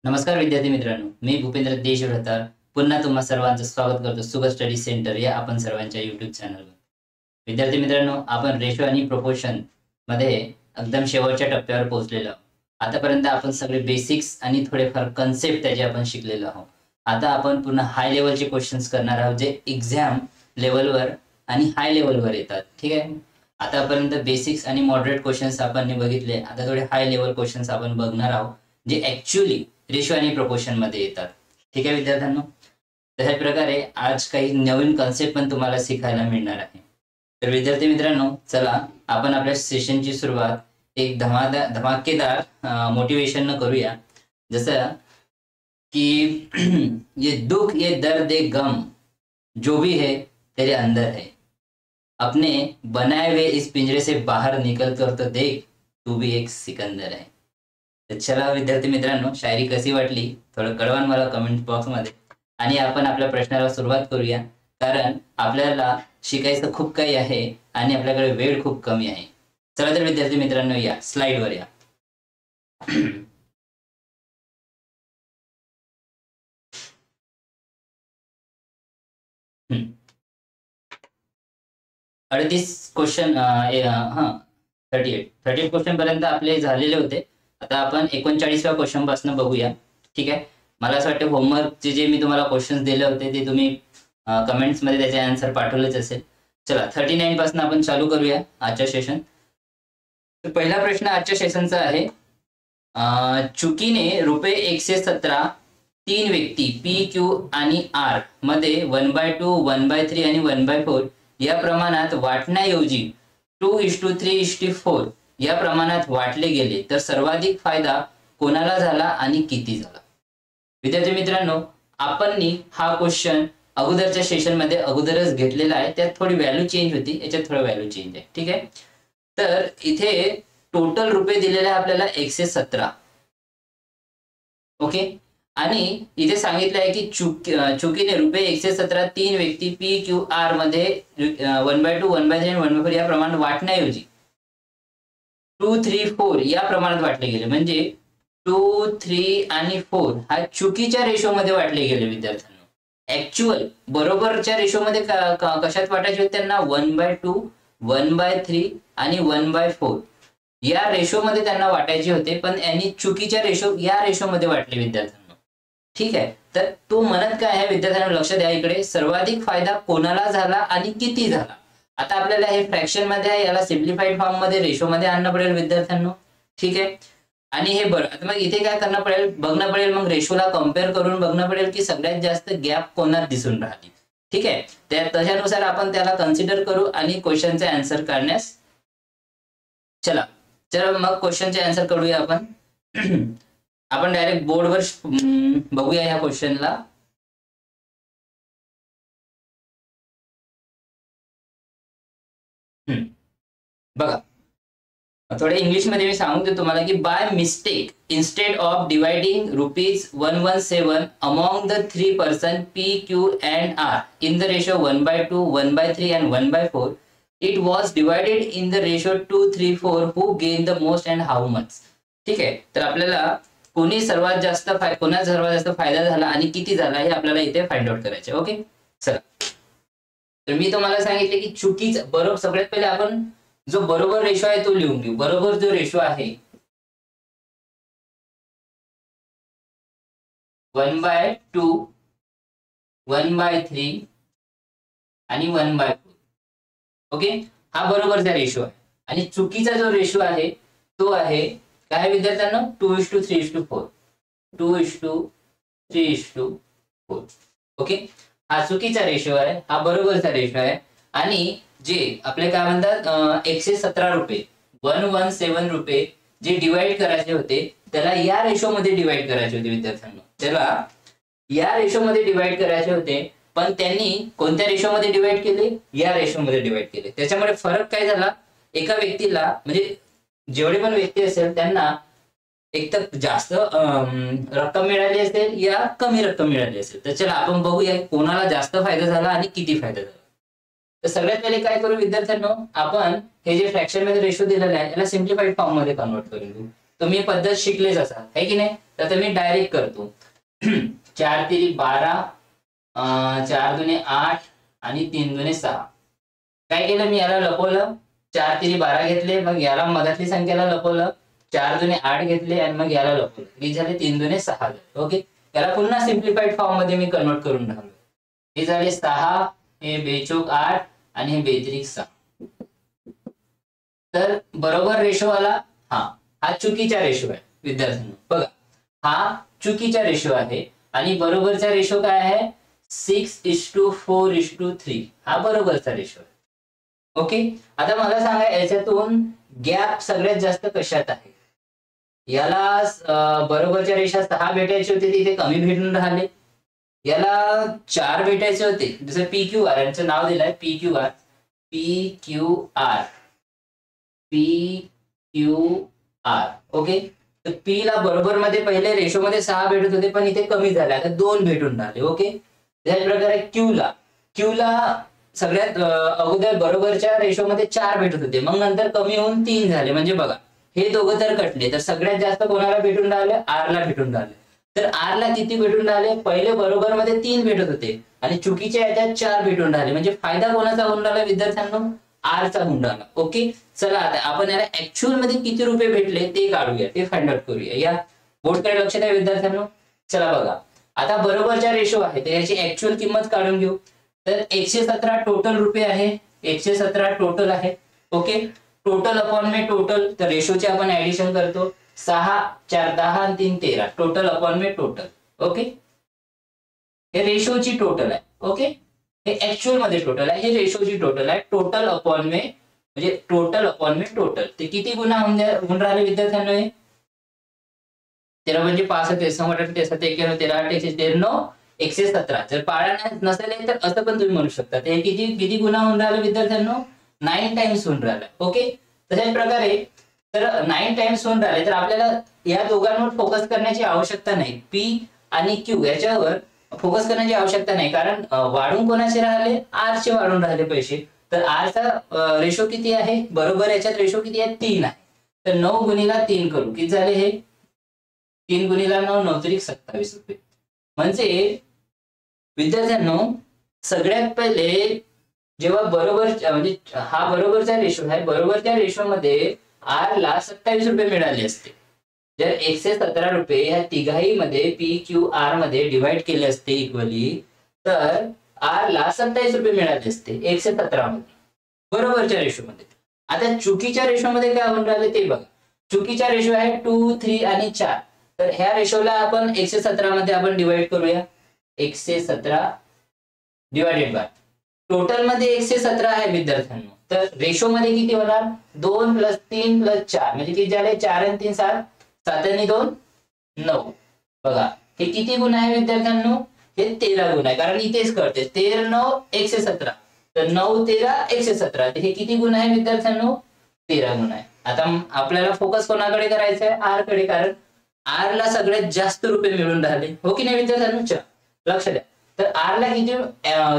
नमस्कार विद्यार्थी मित्रांनो, मी भूपेंद्र देशभ्रतार पुन्हा तुम्हा सर्वांचं स्वागत करतो सुगर स्टडी सेंटर या आपण सर्वांच्या युट्यूब चॅनलवर. विद्यार्थी मित्रांनो, आपण रेशो आणि प्रोपोर्शन मध्ये एकदम शेवटच्या टप्प्यावर पोहोचलेलो आहोत. आतापर्यंत आपण सगळे बेसिक्स आणि थोडेफार कन्सेप्ट त्याचे आपण शिकलेलो आहोत. आता आपण पुन्हा हाय लेवलचे क्वेश्चन्स करणार आहोत जे एक्झाम लेवलवर आणि हाय लेवलवर येतात. ठीक आहे. आतापर्यंत बेसिक्स आणि मॉडरेट क्वेश्चन्स आपण बघितले. आता थोडे हाय लेवल क्वेश्चन्स आपण बघणार आहोत जे ऍक्च्युअली रेशो आणि प्रोपोर्शन मध्ये येतात. ठीक आहे विद्यार्थ्यांनो, तशाच प्रकारे आज काही नवीन कन्सेप्ट पण तुम्हाला शिकायला मिळणार आहे. तर विद्यार्थी मित्रांनो, चला आपण आपल्या सेशनची सुरुवात एक धमाकेदार मोटिवेशन न करूया. जसं की ये दुख ये दर्द ये गम जो भी है तेरे अंदर है, अपने बनाए हुए इस पिंजरे से बाहर निकल कर तो देख, तू भी एक सिकंदर है. चला विद्यार्थी मित्रांनो, शायरी कशी वाटली थोडं कळवा मला कमेंट बॉक्स मध्ये. आणि आपण आपल्या प्रश्नाला सुरुवात करूया, कारण आपल्याला शिकायचं खूप काही आहे आणि आपल्याकडे वेळ खूप कमी आहे. चला तर विद्यार्थी मित्रांनो, या स्लाइड वर या. अडतीस क्वेश्चन 38 क्वेश्चन पर्यंत आपले झालेले होते. आता आपण 39व्या क्वेश्चन पासून बघूया. ठीक आहे. मला असं वाटतं होमवर्कचे जे मी तुम्हाला क्वेश्चन्स दिले होते ते तुम्ही कमेंट्स मध्ये त्याचे आन्सर पाठवलेच असेल. चला 39 पासून आपण चालू करूया आजच्या सेशन. तर पहिला प्रश्न आजच्या सेशनचा आहे, चुकीने रुपये 117 तीन व्यक्ती पी क्यू आणि आर मध्ये 1/2 1/3 आणि 1/4 या प्रमाणात वाटण्याऐवजी 2:3:4 या प्रमाणात वाटले गेले तर सर्वाधिक फायदा कोणाला झाला आणि किती झाला. विद्यार्थी मित्रांनो, आपण हा क्वेश्चन अगोदरच्या सेशन मध्ये अगोदरच घेतलेला आहे. त्यात थोडी व्हॅल्यू चेंज होती, याच्यात थोडी व्हॅल्यू चेंज आहे. ठीक आहे. तर इथे टोटल रुपये दिलेले आहे आपल्याला 117. ओके. आणि इथे सांगितलं आहे की चुकीने रुपये 117 तीन व्यक्ती पी क्यू आर मध्ये 1/2 1/3 आणि 1/4 या प्रमाणात वाटण्याऐवजी 2 3 4 या प्रमाणात वाटले गेले. म्हणजे 2 3 आणि 4 हा चुकीच्या रेशो मध्ये वाटले गेले. विद्यार्थ्यांनो, ऍक्च्युअल बरोबरच्या रेशो मध्ये कशात वाटायचे होते त्यांना? 1/2 1/3 आणि 1/4 या रेशो मध्ये त्यांना वाटायचे होते, पण यांनी चुकीच्या रेशो या रेशो मध्ये वाटले विद्यार्थ्यांनो. ठीक आहे. तर तो म्हणत काय आहे विद्यार्थ्यांनो, लक्ष द्या इकडे, सर्वाधिक फायदा कोणाला झाला आणि किती झाला. आता आपल्याला हे फ्रॅक्शन मध्ये आहे, याला सिम्प्लिफाईड फॉर्म मध्ये रेशो मध्ये आणणं पडेल विद्यार्थ्यांनो. ठीक आहे. आणि हे बरं, आता मग इथे काय करणं पडेल, बघणं पडेल, मग रेशोला कम्पेअर करून बघणं पडेल की सगळ्यात जास्त गॅप कोणात दिसून राहिली. ठीक आहे. त्याच्यानुसार आपण त्याला कन्सिडर करू आणि क्वेश्चनचे आन्सर काढण्यास चला मग क्वेश्चनचे आन्सर करूया आपण. आपण डायरेक्ट बोर्डवर बघूया या क्वेश्चनला. बघा, थोडे इंग्लिश मध्ये मी सांगू दे तुम्हाला की by mistake instead of dividing ₹117 among the 3 person P Q and are in the ratio 1/2 1/3 and 1/4 it was divided in the ratio 2 3 4 who gain the most and how much. ठीक आहे. तर आपल्याला कोणाचा सर्वात जास्त फायदा झाला आणि किती झाला हे आपल्याला इथे फाइंड आउट करायचे. ओके. चला, तर मी तुम्हाला सांगितले की चुकीचं बरोबर, सगळ्यात पहिले आपण जो बरोबर रेशो आहे तो लिहून घेऊ. बरोबर जो रेशो आहे 1/2 1/3 आणि 1/4. ओके. हा बरोबरचा रेशो आहे. आणि चुकीचा जो रेशो आहे तो आहे काय विद्यार्थ्यांना? 2:3:4 2:3:4. ओके. हा चुकीचा रेशो आहे, हा बरोबरचा रेशो आहे. आणि जे आपले काय म्हणतात 117 रुपये 117 रुपये जे डिवाइड करायचे होते त्याला या रेशो मध्ये डिवाइड करायचे होते विद्यार्थ्यांना. त्याला या रेशो मध्ये डिवाइड करायचे होते, पण त्यांनी कोणत्या रेशो मध्ये डिवाइड केले? या रेशो मध्ये डिवाइड केले. त्याच्यामुळे फरक काय झाला? एका व्यक्तीला, म्हणजे जेवढे पण व्यक्ती असेल त्यांना एक तर जास्त रक्कम मिळाली असेल या कमी रक्कम मिळाली असेल. तर चला आपण बघूया कोणाला जास्त फायदा झाला आणि किती फायदा झाला. तर सगळ्यात पहिले काय करू विद्यार्थ्यांनो, आपण हे जे फ्रॅक्शन मध्ये रेशो दिलेला आहे याला सिम्प्लिफाईड फॉर्म मध्ये कन्वर्ट करून घेऊ. तुम्ही पद्धत शिकलेच असाल है की नाही. तर मी डायरेक्ट करतो. 4 तिरी 12, 4 दुने 8 आणि 3 दुने 6. काय केलं मी याला लपवलं, 4 तिरी 12 घेतले, मग याला मधातली संख्याला लपवलं, 4 दुने 8 घेतले आणि मग याला लपवलं. हे झाले 3 दुने 6 झाले. ओके, याला पुन्हा सिम्प्लिफाईड फॉर्म मध्ये मी कन्वर्ट करून राहिलो. हे झाले 6, हे बेचोक 8 आणि हे बेत्रिक 6. तर बरोबर रेशो आला. हा चुकीचा रेशो आहे विद्यार्थ्यांनो. बघा, हा चुकीचा रेशो आहे आणि बरोबरचा रेशो काय आहे, 6:4:3. हा बरोबरचा रेशो आहे. ओके, आता मला सांगा याच्यातून गॅप सगळ्यात जास्त कशात आहे. याला बरोबरच्या रेषा 6 भेटायचे होते, तिथे कमी भेटून राहिले. याला 4 भेटायचे होते, जसं PQR यांचं नाव दिलंय PQR. ओके, तर P ला बरोबर मध्ये पहिले रेशो मध्ये 6 भेटत होते, पण इथे कमी झाले, आता 2 भेटून राहिले. ओके, त्याच प्रकारे Q ला सगळ्यात अगोदर बरोबरच्या रेशो मध्ये 4 भेटत होते, मग नंतर कमी होऊन 3 झाले. म्हणजे बघा, हे दोघं तर कटले, तर सगळ्यात जास्त कोणाला भेटून राहिले, R ला भेटून राहिले. तर R ला किती भेटून राहिले, पहिले बरोबर मध्ये 3 भेटत होते आणि चुकीच्या याच्यात 4 भेटून राहिले. म्हणजे फायदा कोणाचा होऊन राहिला विद्यार्थ्यांनो, R चा होऊन राहिला. ओके, चला आता आपण याला ऍक्च्युअल मध्ये किती रुपये भेटले ते काढूया, ते फाइंड आउट करूया. या बोर्डकडे लक्ष द्या विद्यार्थ्यांनो. चला बघा, आता बरोबरच्या रेशो आहे तर याची ऍक्च्युअल किंमत काढून घेऊ. तर 117 टोटल रुपये आहे, 117 टोटल आहे. ओके, टोटल अपॉन में टोटल, तर रेशोचे आपण ऍडिशन करतो. 6, 4, 10 आणि 3, 13. टोटल अपॉन में टोटल. ओके, हे रेशोची टोटल आहे. ओके, हे ऍक्च्युअल मध्ये टोटल आहे, हे रेशोची टोटल आहे. टोटल अपॉन में म्हणजे टोटल अपॉन में टोटल. ते किती गुणा होऊन राहिले विद्यार्थ्यांनो, हे 13 म्हणजे 5, 13, 13, 13, 117. जर पाळा नसेल तर असं पण तुम्ही म्हणू शकता. हे किती गुणा होऊन राहिले विद्यार्थ्यांनो, 9 टाइम्स होऊन राहिला. ओके, तशाच प्रकारे तर 9 टाइम्स होऊन राहिले, तर आपल्याला या दोघांवर फोकस करण्याची आवश्यकता नाही. P आणि Q याच्यावर फोकस करण्याची आवश्यकता नाही, कारण वाढून कोणाचे राहिले, R चे वाढून राहिले पैसे. तर R चा रेशो किती आहे, बरोबर याच्यात रेशो किती आहे, 3 आहे. तर 9 गुणिला 3 करू, किती झाले हे, 3 गुणिला 9, 9 त्रिक 27 रुपये. म्हणजे विद्यार्थ्यांनो सगळ्यात पहिले जेव्हा बरोबर म्हणजे हा बरोबरचा रेशो आहे, बरोबरच्या रेशो मध्ये R ला 27 रुपये मिळाले असते. जर 117 रुपये ह्या तिघाही मध्ये PQR मध्ये डिवाइड केले असते इक्वली, तर R ला 27 रुपये मिळाले असते 117 मध्ये बरोबरच्या रेशो मध्ये. आता चुकीच्या रेशो मध्ये काय होऊन राहिले ते बघा. चुकीचा रेशो आहे 2, 3 आणि 4. तर ह्या रेशोला आपण 117 मध्ये आपण डिवाइड करूया. 117 डिवाइडेड बाय टोटल मध्ये 117 आहे विद्यार्थ्यांनो. तर रेशो मध्ये किती होणार, 2 + 3 + 4 म्हणजे किती झाले, 4 आणि 3 7, 7 आणि 2 9. बघा हे किती गुण आहे विद्यार्थ्यांनो, हे 13 गुण आहे, कारण इथेच कळते 13, 9, 117. तर 9, 13, 117. हे किती गुण आहे विद्यार्थ्यांनो, 13 गुण आहे. आता आपल्याला फोकस कोणाकडे करायचा आहे, R कडे, कारण R ला सगळ्यात जास्त रुपये मिळून राहिले. हो की नाही विद्यार्थ्यांनो, लक्ष द्या. तर R ला किती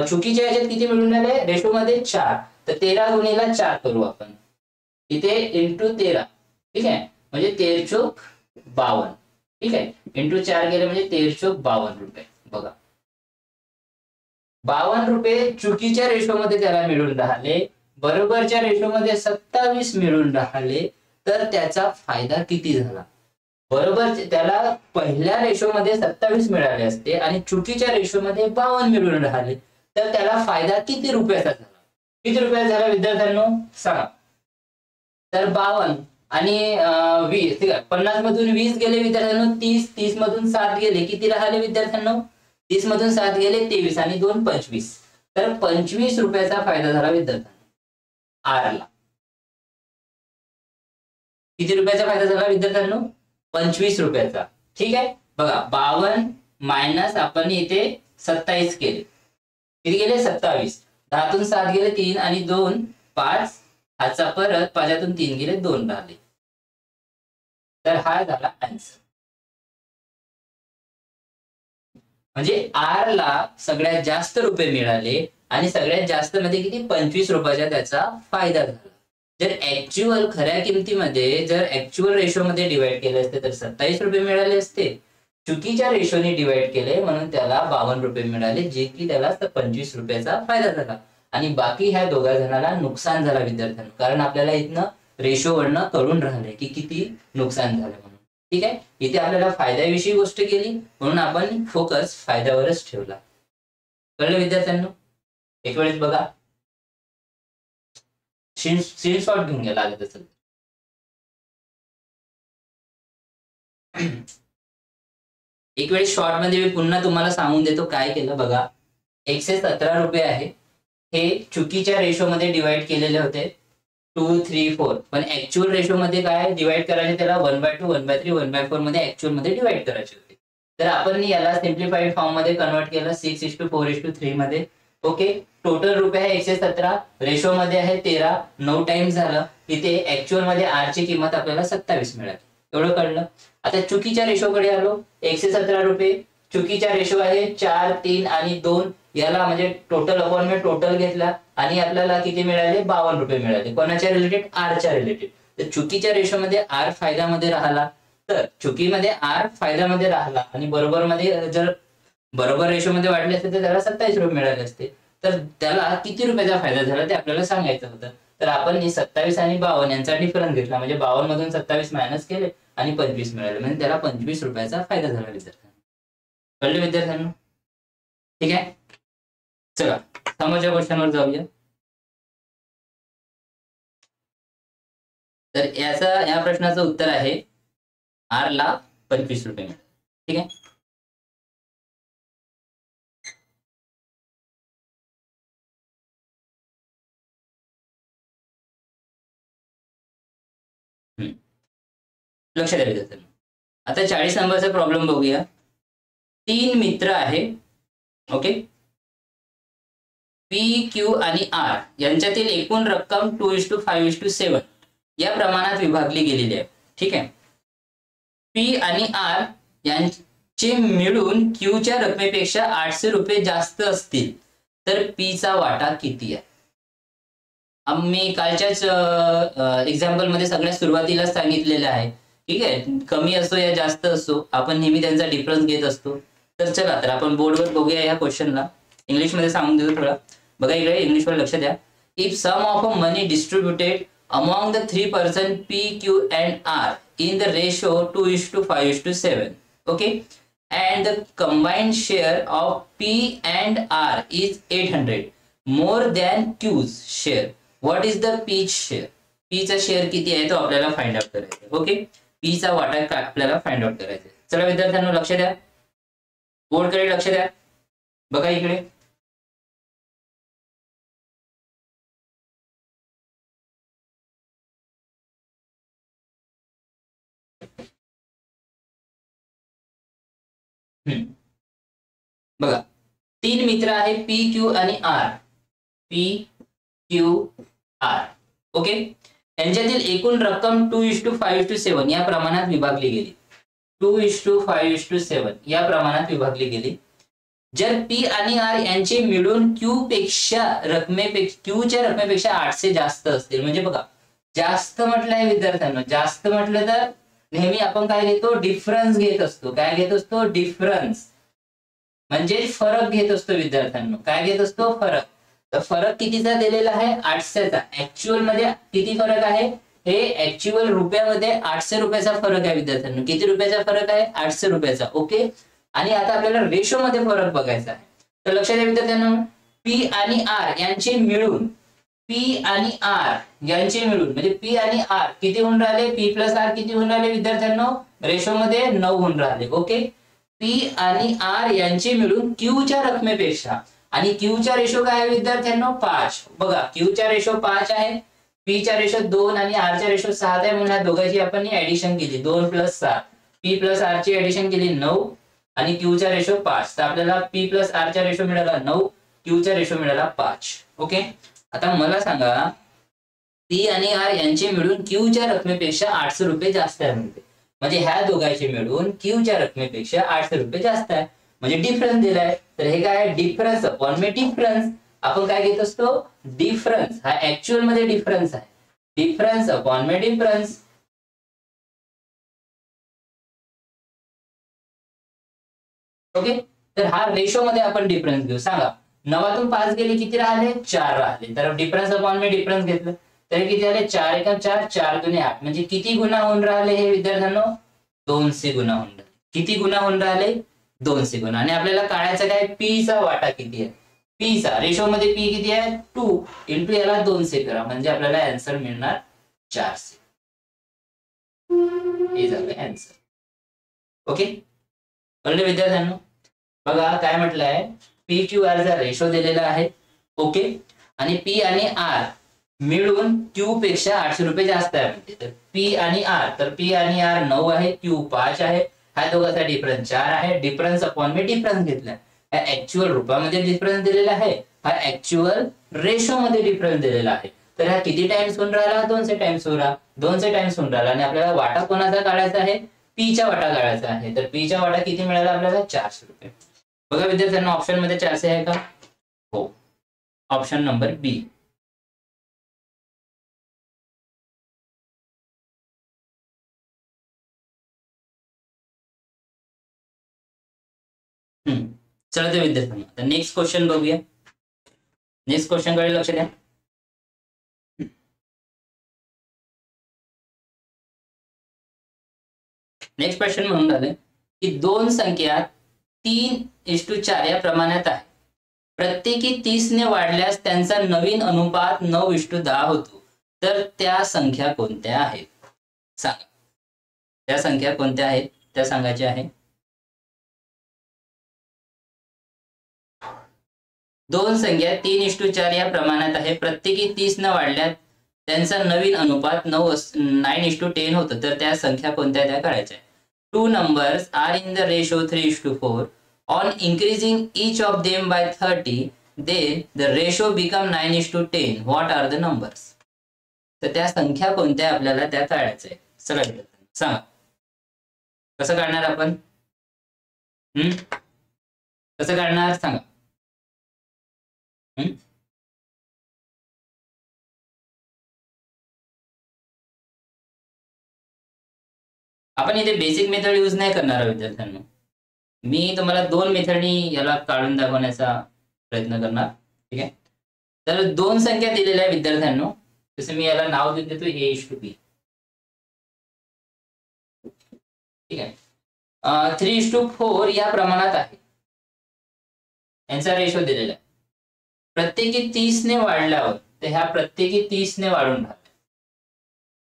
चुकीच्या याच्यात किती मिळून राहिले, रेशो मध्ये 4. तर 13 गुणिला 4 करू आपण, इथे इंटू 13. ठीक आहे, म्हणजे 13 चोक 52. ठीक आहे, इंटू 4 केले म्हणजे 13 चोक 52 रुपये. बघा 52 रुपये चुकीच्या रेशो मध्ये त्याला मिळून राहिले, बरोबरच्या रेशो मध्ये 27 मिळून राहिले. तर त्याचा फायदा किती झाला, बरोबर त्याला पहिल्या रेशो मध्ये 27 मिळाले असते आणि चुकीच्या रेशो मध्ये 52 मिळून राहिले, तर त्याला फायदा किती रुपयाचा झाला, किती रुपयाचा झाला विद्यार्थ्यांनो सांगा. तर 52 आणि 20, ठीक आहे, 50 मधून 20 गेले विद्यार्थ्यांनो 30, 30 मधून 7 गेले, किती राहिले विद्यार्थ्यांनो, 30 मधून 7 गेले 23 आणि 2 25. तर 25 रुपयाचा फायदा झाला विद्यार्थ्यांनो R ला. किती रुपयाचा फायदा झाला विद्यार्थ्यांनो, 25 रुपयाचा. ठीक आहे, बघा 52 मायनस आपण इथे 27 केले, किती गेले 27. 10तून 7 गेले 3 आणि 2 5, हाचा परत 5तून 3 गेले 2 राहिले. तर हा झाला आन्सर. म्हणजे R ला सगळ्यात जास्त रुपये मिळाले आणि सगळ्यात जास्त मध्ये किती, 25 रुपयाचा त्याचा फायदा झाला. जर ऍक्च्युअल खऱ्या किमतीमध्ये जर ऍक्च्युअल रेशोमध्ये डिवाइड केले असते तर 27 रुपये मिळाले असते. चुकीच्या रेशोने डिवाइड केले म्हणून त्याला 52 रुपये मिळाले, जे की त्याला 25 रुपयाचा फायदा झाला. आणि बाकी ह्या दोघा जणांना नुकसान झाला विद्यार्थ्यांना, कारण आपल्याला इथनं रेशोवरनं कळून राहिले की किती नुकसान झालं म्हणून. ठीक आहे, इथे आपल्याला फायद्याविषयी गोष्ट केली म्हणून आपण फोकस फायद्यावरच ठेवला. कळलं विद्यार्थ्यांना? एक वेळेस बघा, स्क्रीनशॉट घेऊन घ्या लागत असेल. एक वेळेस शॉर्ट मध्ये मी पुन्हा तुम्हाला सांगून देतो काय केलं बघा. 117 रुपये आहे, हे चुकीच्या रेशोमध्ये डिवाइड केलेले होते 2, 3, 4, पण ऍक्च्युअल रेशोमध्ये काय डिवाइड करायचे त्याला 1/2, 1/3, 1/4 मध्ये ऍक्च्युअल मध्ये डिवाइड करायचे होते. तर आपण याला सिम्प्लिफाईड फॉर्म मध्ये कन्वर्ट केलं 6:4:3 मध्ये. ओके, टोटल रुपये आहे 117, रेशो मध्ये आहे 13, 9 टाइम्स झालं. इथे ऍक्च्युअल मध्ये आर ची किंमत आपल्याला 27 मिळाली. एवढं कळलं. आता चुकीच्या रेशोकडे आलो. 117 रुपये चुकीच्या रेशो आहे 4, 3 आणि 2, याला म्हणजे टोटल अपॉन मी टोटल घेतला आणि आपल्याला किती मिळाले 52 रुपये मिळाले. कोणाच्या रिलेटेड? आरच्या रिलेटेड. तर चुकीच्या रेशोमध्ये आर फायद्यामध्ये राहिला, तर चुकीमध्ये आर फायद्यामध्ये राहिला आणि बरोबर मध्ये जर बरोबर रेशोमध्ये वाढले असते तर त्याला 27 रुपये मिळाले असते. तर त्याला किती रुपयाचा फायदा झाला ते आपल्याला सांगायचं होतं. तर आपण 27 आणि 52 यांचा डिफरन्स घेतला, म्हणजे 52 मधून 27 मायनस केले आणि 25 मिळाले, म्हणजे त्याला 25 रुपयाचा फायदा झाला विद्यार्थ्यांना. कळले विद्यार्थ्यांना? ठीक आहे, चला समोरच्या क्वेश्चनवर जाऊया. तर या प्रश्नाचं उत्तर आहे आर ला 25 रुपये मिळाले. ठीक आहे, लक्ष द्या विद्यार्थ्यांना. आता 40 नंबरचा प्रॉब्लेम बघूया. 3 मित्र आहे. ओके, पी, क्यू आणि आर यांच्यातील एकूण रक्कम 2:5:7 या प्रमाणात विभागली गेलेली आहे. ठीक आहे, पी आणि आर यांचे मिळून क्यूच्या रकमेपेक्षा 800 रुपये जास्त असतील तर पी चा वाटा किती आहे? आम्ही कालच्याच एक्झाम्पल मध्ये सगळ्यात सुरुवातीला सांगितलेलं आहे. ठीक आहे, कमी असो या जास्त असो आपण नेहमी त्यांचा डिफरन्स घेत असतो. तर चला तर आपण बोर्डवर बघूया या क्वेश्चनला. इंग्लिश मध्ये सांगून देतो थोडा. बघा इकडे इंग्लिशवर लक्ष द्या. If sum of a money distributed among the 3 person P, Q and R in the ratio 2:5:7, okay, and the combined share of P and R is 800 more than Q's share, what is the P's share? P चा share किती आहे तो आपल्याला find out करायचा. Okay, P चा वाटा आपल्याला find out करायचा. चला विद्यार्थ्यांनो लक्ष द्या, बोर्डकडे लक्ष द्या. बघा इकडे बघा 3 मित्र आहे पी, क्यू आणि आर. P, Q, R. ओके, यांच्यातील एकूण रक्कम 2:5:7 या प्रमाणात विभागली गेली. 2:5:7 या प्रमाणात विभागली गेली. जर पी आणि आर यांचे मिळून क्यूच्या रकमेपेक्षा 800 जास्त असतील, म्हणजे बघा जास्त म्हटलंय विद्यार्थ्यांना, जास्त म्हटलं तर नेहमी आपण काय घेतो? डिफरन्स घेत असतो. काय घेत असतो? डिफरन्स, म्हणजे फरक घेत असतो विद्यार्थ्यांना. काय घेत असतो? फरक. तर फरक कितीचा दिलेला आहे? 800चा. ऍक्च्युअल मध्ये किती फरक आहे? हे ऍक्च्युअल रुपयामध्ये 800 रुपयाचा फरक आहे विद्यार्थ्यांना. किती रुपयाचा फरक आहे? 800 रुपयाचा. ओके, आणि आता आपल्याला रेशो मध्ये फरक बघायचा आहे. तर लक्षात द्या विद्यार्थ्यांना, पी आणि आर यांचे मिळून, पी आणि आर यांचे मिळून म्हणजे पी आणि आर किती होऊन राहिले? पी प्लस आर किती होऊन राहिले विद्यार्थ्यांनो? रेशो मध्ये 9 होऊन राहिले. ओके, पी आणि आर यांचे मिळून क्यूच्या रकमेपेक्षा, आणि क्यूच्या रेशो काय आहे विद्यार्थ्यांनो? 5. बघा क्यूच्या रेशो 5 आहे, पीच्या रेशो 2 आणि आरच्या रेशो 7 आहे. म्हणून या दोघांची आपण ऍडिशन केली 2 + 7. पी प्लस आर ची ऍडिशन केली 9 आणि क्यूच्या रेशो 5. तर आपल्याला पी प्लस आरच्या रेशो मिळाला 9, क्यूच्या रेशो मिळाला 5. ओके, आता मला सांगा पी आणि आर यांचे मिळून क्यूच्या रकमेपेक्षा 800 रुपये जास्त आहे म्हणते. म्हणजे ह्या दोघांचे मिळून क्यूच्या रकमेपेक्षा 800 रुपये जास्त आहे, म्हणजे डिफरन्स दिलाय. तर हे काय? डिफरन्स अपॉन में डिफरन्स. आपण काय घेत असतो? डिफरन्स. हा ऍक्च्युअल मध्ये डिफरन्स आहे. डिफरन्स अपॉन में डिफरन्स. ओके, तर हा रेशो मध्ये आपण डिफरन्स घेऊ. सांगा 9तून 5 गेले किती राहिले? 4 राहिले. तर डिफरन्स अपॉन में डिफरन्स घेतलं तर किती आले? 4 एका 4, 4 दुने 8. म्हणजे किती गुणा होऊन राहिले हे विद्यार्थ्यांनो? 200 गुणा होऊन राहिले. किती गुणा होऊन राहिले? 200 गुणा. आणि आपल्याला काढायचं काय? पी चा वाटा किती आहे? पी चा रेशो मध्ये पी किती आहे? 2 इंटू याला 200 करा म्हणजे आपल्याला आन्सर मिळणार 400. हे झालं आन्सर. ओके, कळले विद्यार्थ्यांनो? बघा काय म्हटलंय, पी क्यू आर चा रेशो दिलेला आहे. ओके, आणि पी आणि आर मिळून क्यू पेक्षा 800 रुपये जास्त आहे म्हणते. तर पी आणि आर, तर पी आणि आर 9 आहे, क्यू 5 आहे. हा दोघांचा डिफरन्स 4 आहे. डिफरन्स अपॉन में डिफरन्स घेतला. हा ऍक्च्युअल रूपामध्ये डिफरन्स दिलेला आहे, हा ऍक्च्युअल रेशो मध्ये डिफरन्स दिलेला आहे. तर हा किती टाइम्स होऊन राहिला? 200 टाइम्स होऊन राहिला. 200 टाइम्स होऊन राहिला. आणि आपल्याला वाटा कोणाचा काढायचा आहे? पी चा वाटा काढायचा आहे. तर पी चा वाटा किती मिळाला आपल्याला? 400 रुपये. बघा विद्यार्थ्यांना ऑप्शन मध्ये 400 आहे का? हो, ऑप्शन नंबर बी. चला तर विद्यार्थ्यांना आता नेक्स्ट क्वेश्चन बघूया. नेक्स्ट क्वेश्चन कडे लक्ष द्या. नेक्स्ट क्वेश्चन म्हणून झालं की दोन संख्या 3:4 या प्रमाणात आहे. प्रत्येकी 30 ने वाढल्यास त्यांचा नवीन अनुपात 9:10 होतो. तर त्या संख्या कोणत्या आहेत? सांगा. त्या संख्या कोणत्या आहेत त्या सांगायच्या आहे. दोन संख्या 3:4 या प्रमाणात आहे. प्रत्येकी 30 न वाढल्यास त्यांचा नवीन अनुपात 9:10 होतं. तर त्या संख्या कोणत्या त्या काढायच्या. Two numbers are in the ratio 3:4. On increasing each of them by 30, then the ratio become 9:10. What are the numbers? तर त्या संख्या कोणत्या आपल्याला त्या काढायच्या आहे. चला सांगा कसं काढणार आपण. कसं काढणार सांगा. आपण इथे बेसिक मेथड यूज नाही करणार विद्यार्थ्यांना. मी तुम्हाला 2 मेथडनी याला काढून दाखवण्याचा प्रयत्न करणार. ठीक आहे, तर 2 संख्या दिलेल्या आहे विद्यार्थ्यांनो. जसं मी याला नाव देतो A:B. ठीक आहे, 3:4 या प्रमाणात आहे. यांचा रेशो दिलेला आहे. प्रत्येकी 30 ने वाढल्यावर तर ह्या प्रत्येकी 30 ने वाढून राहतात.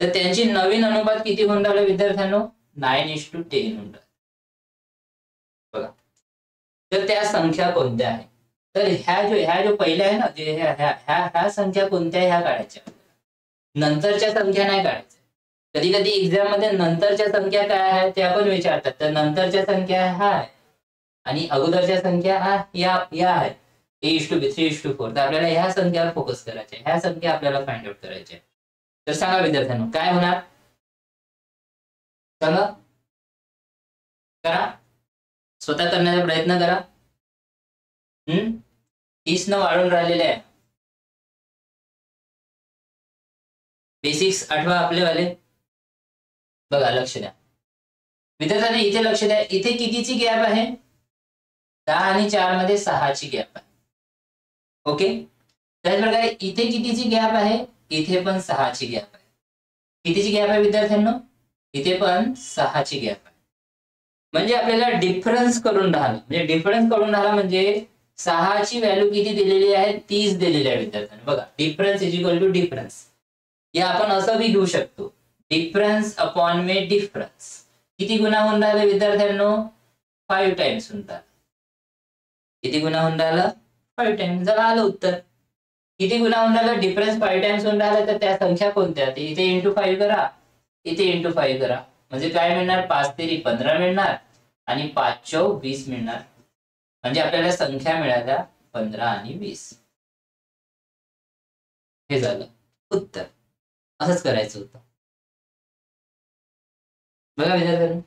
तर त्यांची नवीन अनुपात किती होऊन राहिले विद्यार्थ्यांनो? 9:10 होऊन राहिले. बघा, तर त्या संख्या कोणत्या आहेत. तर ह्या जो पहिल्या आहे ना, जे ह्या संख्या कोणत्या ह्या काढायच्या. नंतरच्या संख्या नाही काढायच्या. कधी कधी एक्झाम मध्ये नंतरच्या संख्या काय आहे ते आपण विचारतात. तर नंतरच्या संख्या ह्या आहे आणि अगोदरच्या संख्या या आहेत. A:B 3:4. तर आपल्याला ह्या संख्यावर फोकस करायचे. ह्या संख्या आपल्याला फाइंड आउट करायच्या. तर सांगा विद्यार्थ्यांनो काय होणार. सांगा, करा, स्वतः करण्याचा प्रयत्न करा. 30 न वाढून राहिलेले आहे. बेसिक्स आठवा आपले वाले. बघा लक्ष द्या विद्यार्थ्यांनी, इथे लक्ष द्या. इथे कितीची गॅप आहे? 10 आणि 4 मध्ये 6 ची गॅप आहे. ओके, त्याच प्रकारे इथे कितीची गॅप आहे? इथे पण 6 ची गॅप आहे. कितीची गॅप आहे विद्यार्थ्यांनो? इथे पण 6 ची गॅप आहे. म्हणजे आपल्याला डिफरन्स करून राहिला. म्हणजे डिफरन्स करून राहिला म्हणजे 6 ची व्हॅल्यू किती दिलेली आहे? 30 दिलेली आहे विद्यार्थ्यांनो. बघा, difference is equal to difference. या आपण असं भी घेऊ शकतो, डिफरन्स अपॉन में डिफरन्स. किती गुणा होऊन राहिले विद्यार्थ्यांनो? 5 टाइम्स होऊन राहिला. किती गुणा होऊन राहिला? 5 टाइम्स. जर आलं उत्तर किती गुणा होऊन राहिला? डिफरन्स 5 टाइम्स होऊन राहिला. तर त्या संख्या कोणत्या? इथे इंटू 5 करा, इथे इंटू 5 करा. म्हणजे काय मिळणार? 5 तेरी 15 मिळणार आणि 5 चौक 20 मिळणार. म्हणजे आपल्याला संख्या मिळाल्या 15 आणि 20. हे झालं उत्तर. असंच करायचं होतं. बघा विद्यार्थ्यांनो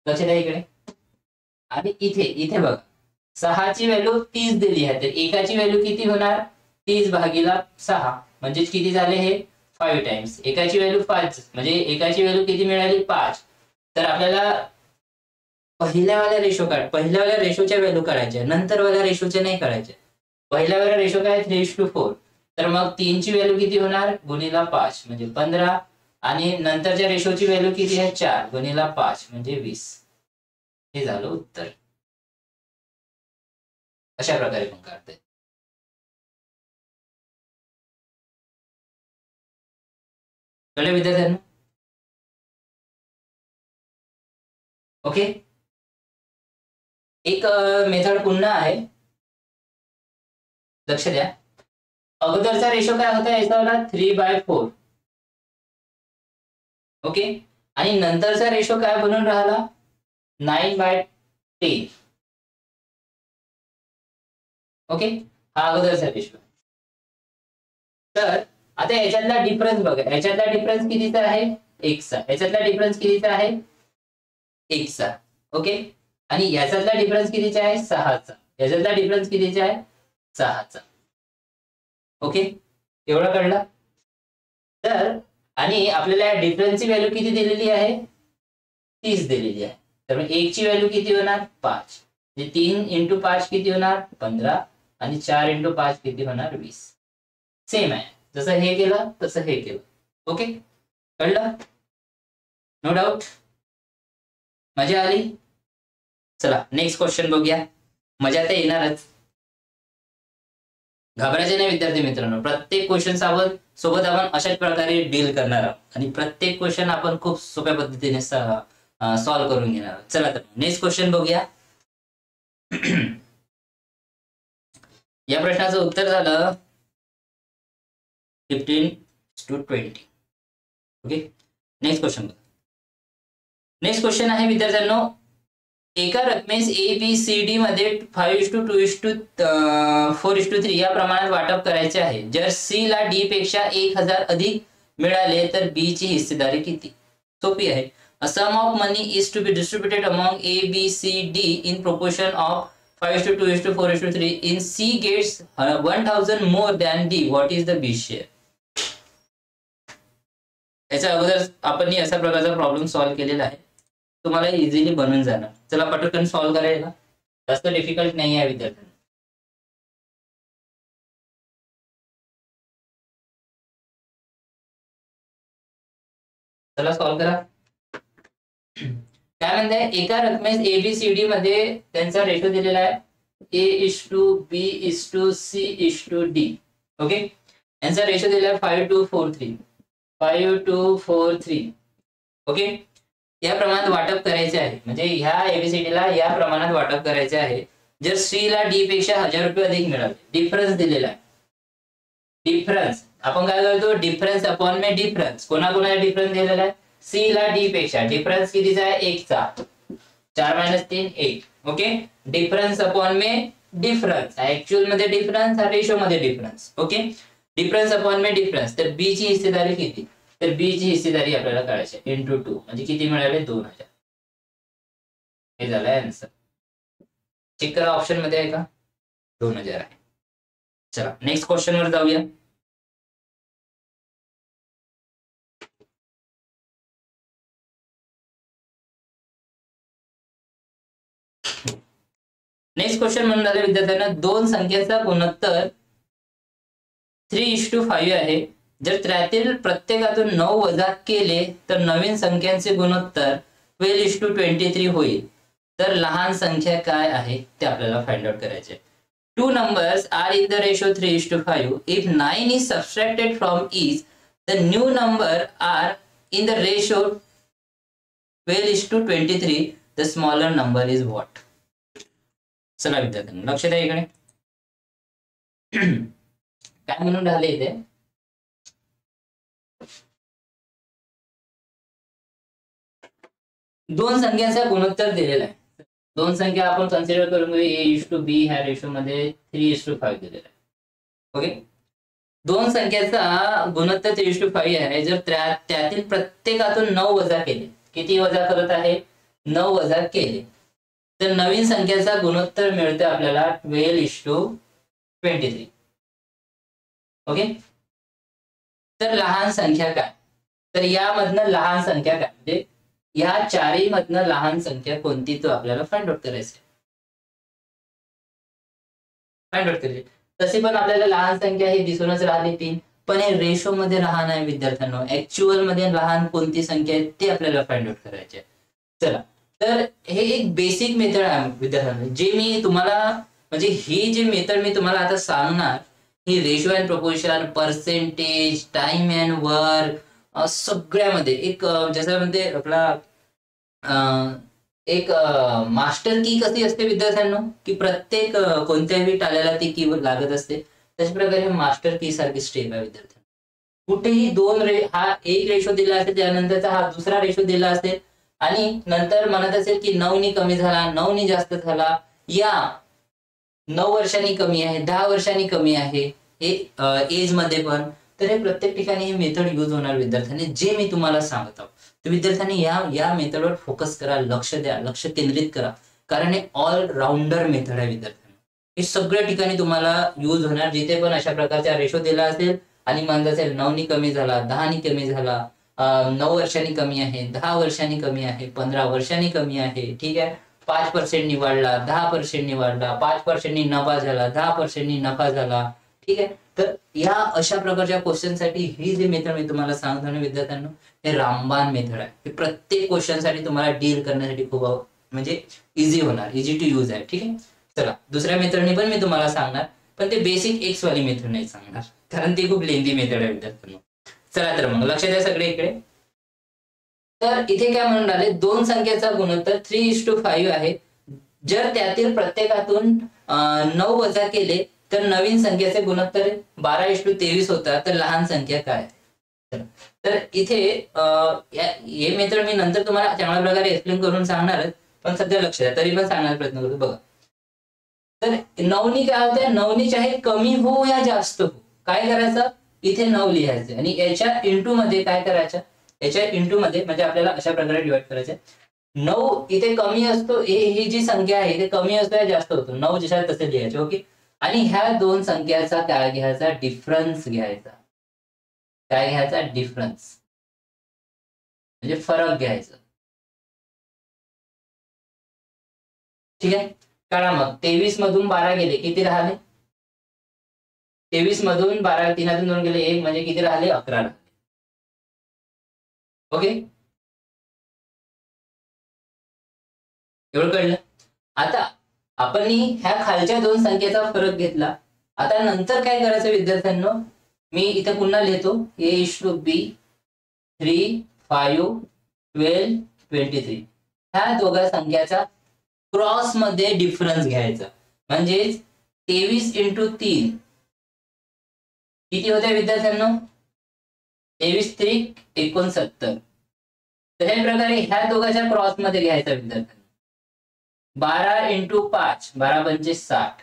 लक्ष द्या इकडे. आणि इथे बघा 6 ची व्हॅल्यू 30 दिली आहे. तर एकाची व्हॅल्यू किती होणार? 30 भागीला 6 म्हणजे किती झाले हे? 5 टाइम्स, एकाची व्हॅल्यू 5 म्हणजे एकाची व्हॅल्यू किती मिळाली 5. तर आपल्याला पहिल्यावाल्या रेशोच्या व्हॅल्यू काढायच्या, नंतरवाल्या रेशोच्या नाही काढायच्या. पहिल्यावाला रेशो काय 3:4. तर मग 3 ची व्हॅल्यू किती होणार गुणिला 5 म्हणजे 15 आणि नंतरच्या रेशोची व्हॅल्यू किती आहे 4 गुणिला 5 म्हणजे 20. हे झालं उत्तर. अशा प्रकारे पण काढता येईल. कळलं विद्यार्थ्यांना? ओके. एक मेथड पुन्हा आहे, लक्ष द्या. अगोदरचा रेशो काय होता याचा वाला 3/4. ओके. आणि नंतरचा रेशो काय बनून राहिला 9/10. ओके. हा अगोदरचा रेशो. तर आता याच्यातला डिफरन्स बघा, याच्यातला डिफरन्स कितीचा आहे 1 चा, याच्यातला डिफरन्स कितीचा आहे 1 चा. ओके. आणि याच्यातला डिफरन्स कितीचा आहे 6 चा, याच्यातला डिफरन्स कितीचा आहे 6 चा. ओके. एवढं कळलं. तर आणि आपल्याला डिफरन्सची व्हॅल्यू किती दिलेली आहे 30 दिलेली आहे. तर मग 1 ची व्हॅल्यू किती होणार 5 म्हणजे 3 × 5 किती होणार 15 आणि 4 × 5 किती होणार 20. सेम आहे, जसं हे केलं तसं हे केलं. ओके. कळलं? No doubt. मजा आली? चला नेक्स्ट क्वेश्चन बघूया. मजा तर येणारच, घाबरायचे नाही विद्यार्थी मित्रांनो. प्रत्येक क्वेश्चन सोबत आपण अशाच प्रकारे डील करणार आहोत आणि प्रत्येक क्वेश्चन आपण खूप सोप्या पद्धतीने सॉल्व्ह करून घेणार आहोत. चला तर नेक्स्ट क्वेश्चन बघूया. या प्रश्नाचं उत्तर झालं 15:20. ओके. नेक्स्ट क्वेश्चन बघा. नेक्स्ट क्वेश्चन आहे विद्यार्थ्यांनो, एका रकमेस ABCD मध्ये 5:2:4:3 या प्रमाणात वाटप करायचे आहे. जर C ला D पेक्षा 1000 अधिक मिळाले तर B ची हिस्सेदारी किती? सोपी आहे. A sum of money is to be distributed among A, B, C, D in proportion of 5:2:4:3. In C gets 1000 more than D. What is the B share? याच्या अगोदर आपण अशा प्रकारचा प्रॉब्लेम सॉल्व्ह केलेला आहे, तुम्हाला इझिली बनून जाणार. चला पटकन सॉल्व्ह करायला, जास्त डिफिकल्ट नाही आहे विद्यार्थ्यांना. चला सॉल्व्ह करा. काय म्हणताय, एका रकमेस ABCD मध्ये त्यांचा रेशो दिलेला आहे A:B:C:D. ओके. यांचा रेशो दिलेला आहे 5:2:4:3. 5:2:4:3. ओके. या प्रमाणात वाटप करायचे आहे, म्हणजे ह्या ABCD ला या प्रमाणात वाटप करायचे आहे. जर C ला D पेक्षा 1000 रुपये अधिक मिळाले, डिफरन्स दिलेला आहे. डिफरन्स आपण काय करतो, डिफरन्स अपॉन में डिफरन्स. कोणाकोणाला डिफरन्स दिलेला आहे C ला D पेक्षा, डिफरन्स कितीचा आहे 1 चा. 4 - 3 1. ओके. डिफरन्स अपॉन में डिफरन्स, ऍक्च्युअल मध्ये डिफरन्स, रेशो मध्ये डिफरन्स. ओके. डिफरन्स अपॉन में डिफरन्स. तर B ची हिस्सेदारी किती, तर B ची हिस्सेदारी आपल्याला काढायची इंटू 2 म्हणजे किती मिळाले 2000. हे झालं आन्सर. चेक करा ऑप्शन मध्ये आहे का 2000 आहे. चला नेक्स्ट क्वेश्चन वर जाऊया. नेक्स्ट क्वेश्चन म्हणून झाले विद्यार्थ्यांना, दोन संख्येचा गुणोत्तर 3:5 आहे. जर त्यातील प्रत्येकातून 9 वजा केले तर नवीन संख्यांचे गुणोत्तर 12:23 होईल. तर लहान संख्या काय आहे ते आपल्याला फाइंड आउट करायचे. Two numbers are in the ratio 3:5. If 9 is subtracted from each, the new number are in the ratio 12:23. The smaller number is what? चला विद्यार्थ्यांनो लक्ष द्या इकडे. काय म्हणून राहिले इथे, दोन संख्यांचा गुणोत्तर दिलेला आहे. दोन संख्या आपण कन्सिडर करून A:B ह्या रेशो मध्ये 3:5 दिलेला आहे. ओके. दोन संख्याचा गुणोत्तर 3:5 आहे. जर त्यातील प्रत्येकातून 9 वजा केले, किती वजा करत आहे 9 वजा केले, तर नवीन संख्याचा गुणोत्तर मिळते आपल्याला 12:23. ओके. तर लहान संख्या काय? तर यामधनं लहान संख्या काय, म्हणजे या चारही मधनं लहान संख्या कोणती तो आपल्याला फाइंड आउट करायची. फाइंड आउट करायची. तशी पण आपल्याला लहान संख्या ही दिसूनच राहिली 3, पण हे रेशो मध्ये लहान आहे विद्यार्थ्यांनो. ऍक्च्युअल मध्ये लहान कोणती संख्या आहे ते आपल्याला फाइंड आउट करायचे. चला, तर हे एक बेसिक मेथड आहे विद्यार्थ्यांनो, जे मी तुम्हाला म्हणजे ही जी मेथड मी तुम्हाला आता सांगणार, ही ratio and proportion, percentage, time and work सगळ्यामध्ये एक जसं म्हणजे आपला एक मास्टर की कशी असते विद्यार्थ्यांनो, की प्रत्येक कोणत्याही टाल्याला ती की लागत असते, तशा प्रकारे मास्टर की सारखी स्टेप आहे विद्यार्थ्यांनो. कुठेही हा एक रेशो दिला असेल, त्यानंतरचा हा दुसरा रेशो दिला असेल, आणि नंतर म्हणत असेल की 9 नी कमी झाला, 9 नी जास्त झाला, या 9 वर्षांनी कमी आहे, 10 वर्षांनी कमी आहे, हे एज मध्ये पण. तर हे प्रत्येक ठिकाणी हे मेथड यूज होणार विद्यार्थ्यांनी, जे मी तुम्हाला सांगत आहोत. तर विद्यार्थ्यांनी या मेथडवर फोकस करा, लक्ष द्या, लक्ष केंद्रित करा, कारण हे ऑल राऊंडर मेथड आहे विद्यार्थ्यांनी. हे सगळ्या ठिकाणी तुम्हाला यूज होणार, जिथे पण अशा प्रकारचा रेशो दिला असेल आणि म्हणत असेल 9 नी कमी झाला, 10 नी कमी झाला, 9 वर्षांनी कमी आहे, 10 वर्षांनी कमी आहे, 15 वर्षांनी कमी आहे, ठीक आहे, 5% निवडला, 10% निवडला, 5% नफा झाला, 10% नफा झाला, ठीक आहे. तर या अशा प्रकारच्या क्वेश्चन साठी ही जी मेथड मी तुम्हाला सांगतो ना विद्यार्थ्यांनो, हे रामबाण मेथड आहे. हे प्रत्येक क्वेश्चन साठी तुम्हाला डील करण्यासाठी खूप म्हणजे इझी होणार, इझी टू यूज आहे, ठीक आहे. चला, दुसऱ्या मेथडने पण मी तुम्हाला सांगणार, पण ते बेसिक एक्स वाली मेथड नाही सांगणार, कारण ती खूप लेंथी मेथड आहे विद्यार्थ्यांनो. चला, तर मग लक्ष द्या सगळे इकडे. तर इथे काय म्हणून राहिले, दोन संख्येचा गुणोत्तर 3:5 आहे. जर त्यातील प्रत्येकातून 9 वजा केले तर नवीन संख्येचे गुणोत्तर 12:23 होता. तर लहान संख्या काय? तर इथे हे मेथड मी नंतर तुम्हाला चांगल्या प्रकारे एक्सप्लेन करून सांगणारच, पण सध्या लक्ष द्या, तरी पण सांगण्याचा प्रयत्न करतो. बघा, तर 9 नी काय होतं, 9 नी चाहे कमी हो या जास्त हो, काय करायचं, इथे 9 लिहायचं आणि याच्या इंटू मध्ये काय करायचं, याच्या इंटू मध्ये म्हणजे आपल्याला अशा प्रकारे डिवाइड करायचं. 9 इथे कमी असतो, ही जी संख्या आहे इथे कमी असतो या जास्त होतो, 9 जशा तसे लिहायचे. ओके, आणि ह्या दोन संख्याचा काय घ्यायचा, डिफरन्स घ्यायचा. काय घ्यायचा, डिफरन्स म्हणजे फरक घ्यायचा. ठीक आहे, कळा. मग 23 मधून 12 गेले, किती राहिले, 23 मधून 12, 3 2 गेले 1, म्हणजे किती राहिले, 11 राहिले. ओके, एवढं कळलं. आता आपण ह्या खालच्या दोन संख्येचा फरक घेतला. आता नंतर काय करायचं विद्यार्थ्यांनो, मी इथे पुन्हा लिहितो, A:B 3, 5, 12, 23. ह्या दोघा संख्याचा क्रॉस मध्ये डिफरन्स घ्यायचा. म्हणजेच 23 × 3 किती होते विद्यार्थ्यांनो, 23 × 3 69. तर हे प्रकारे ह्या दोघांच्या क्रॉस मध्ये घ्यायचा विद्यार्थ्यांनो. 12 × 5 12 पंचे 60.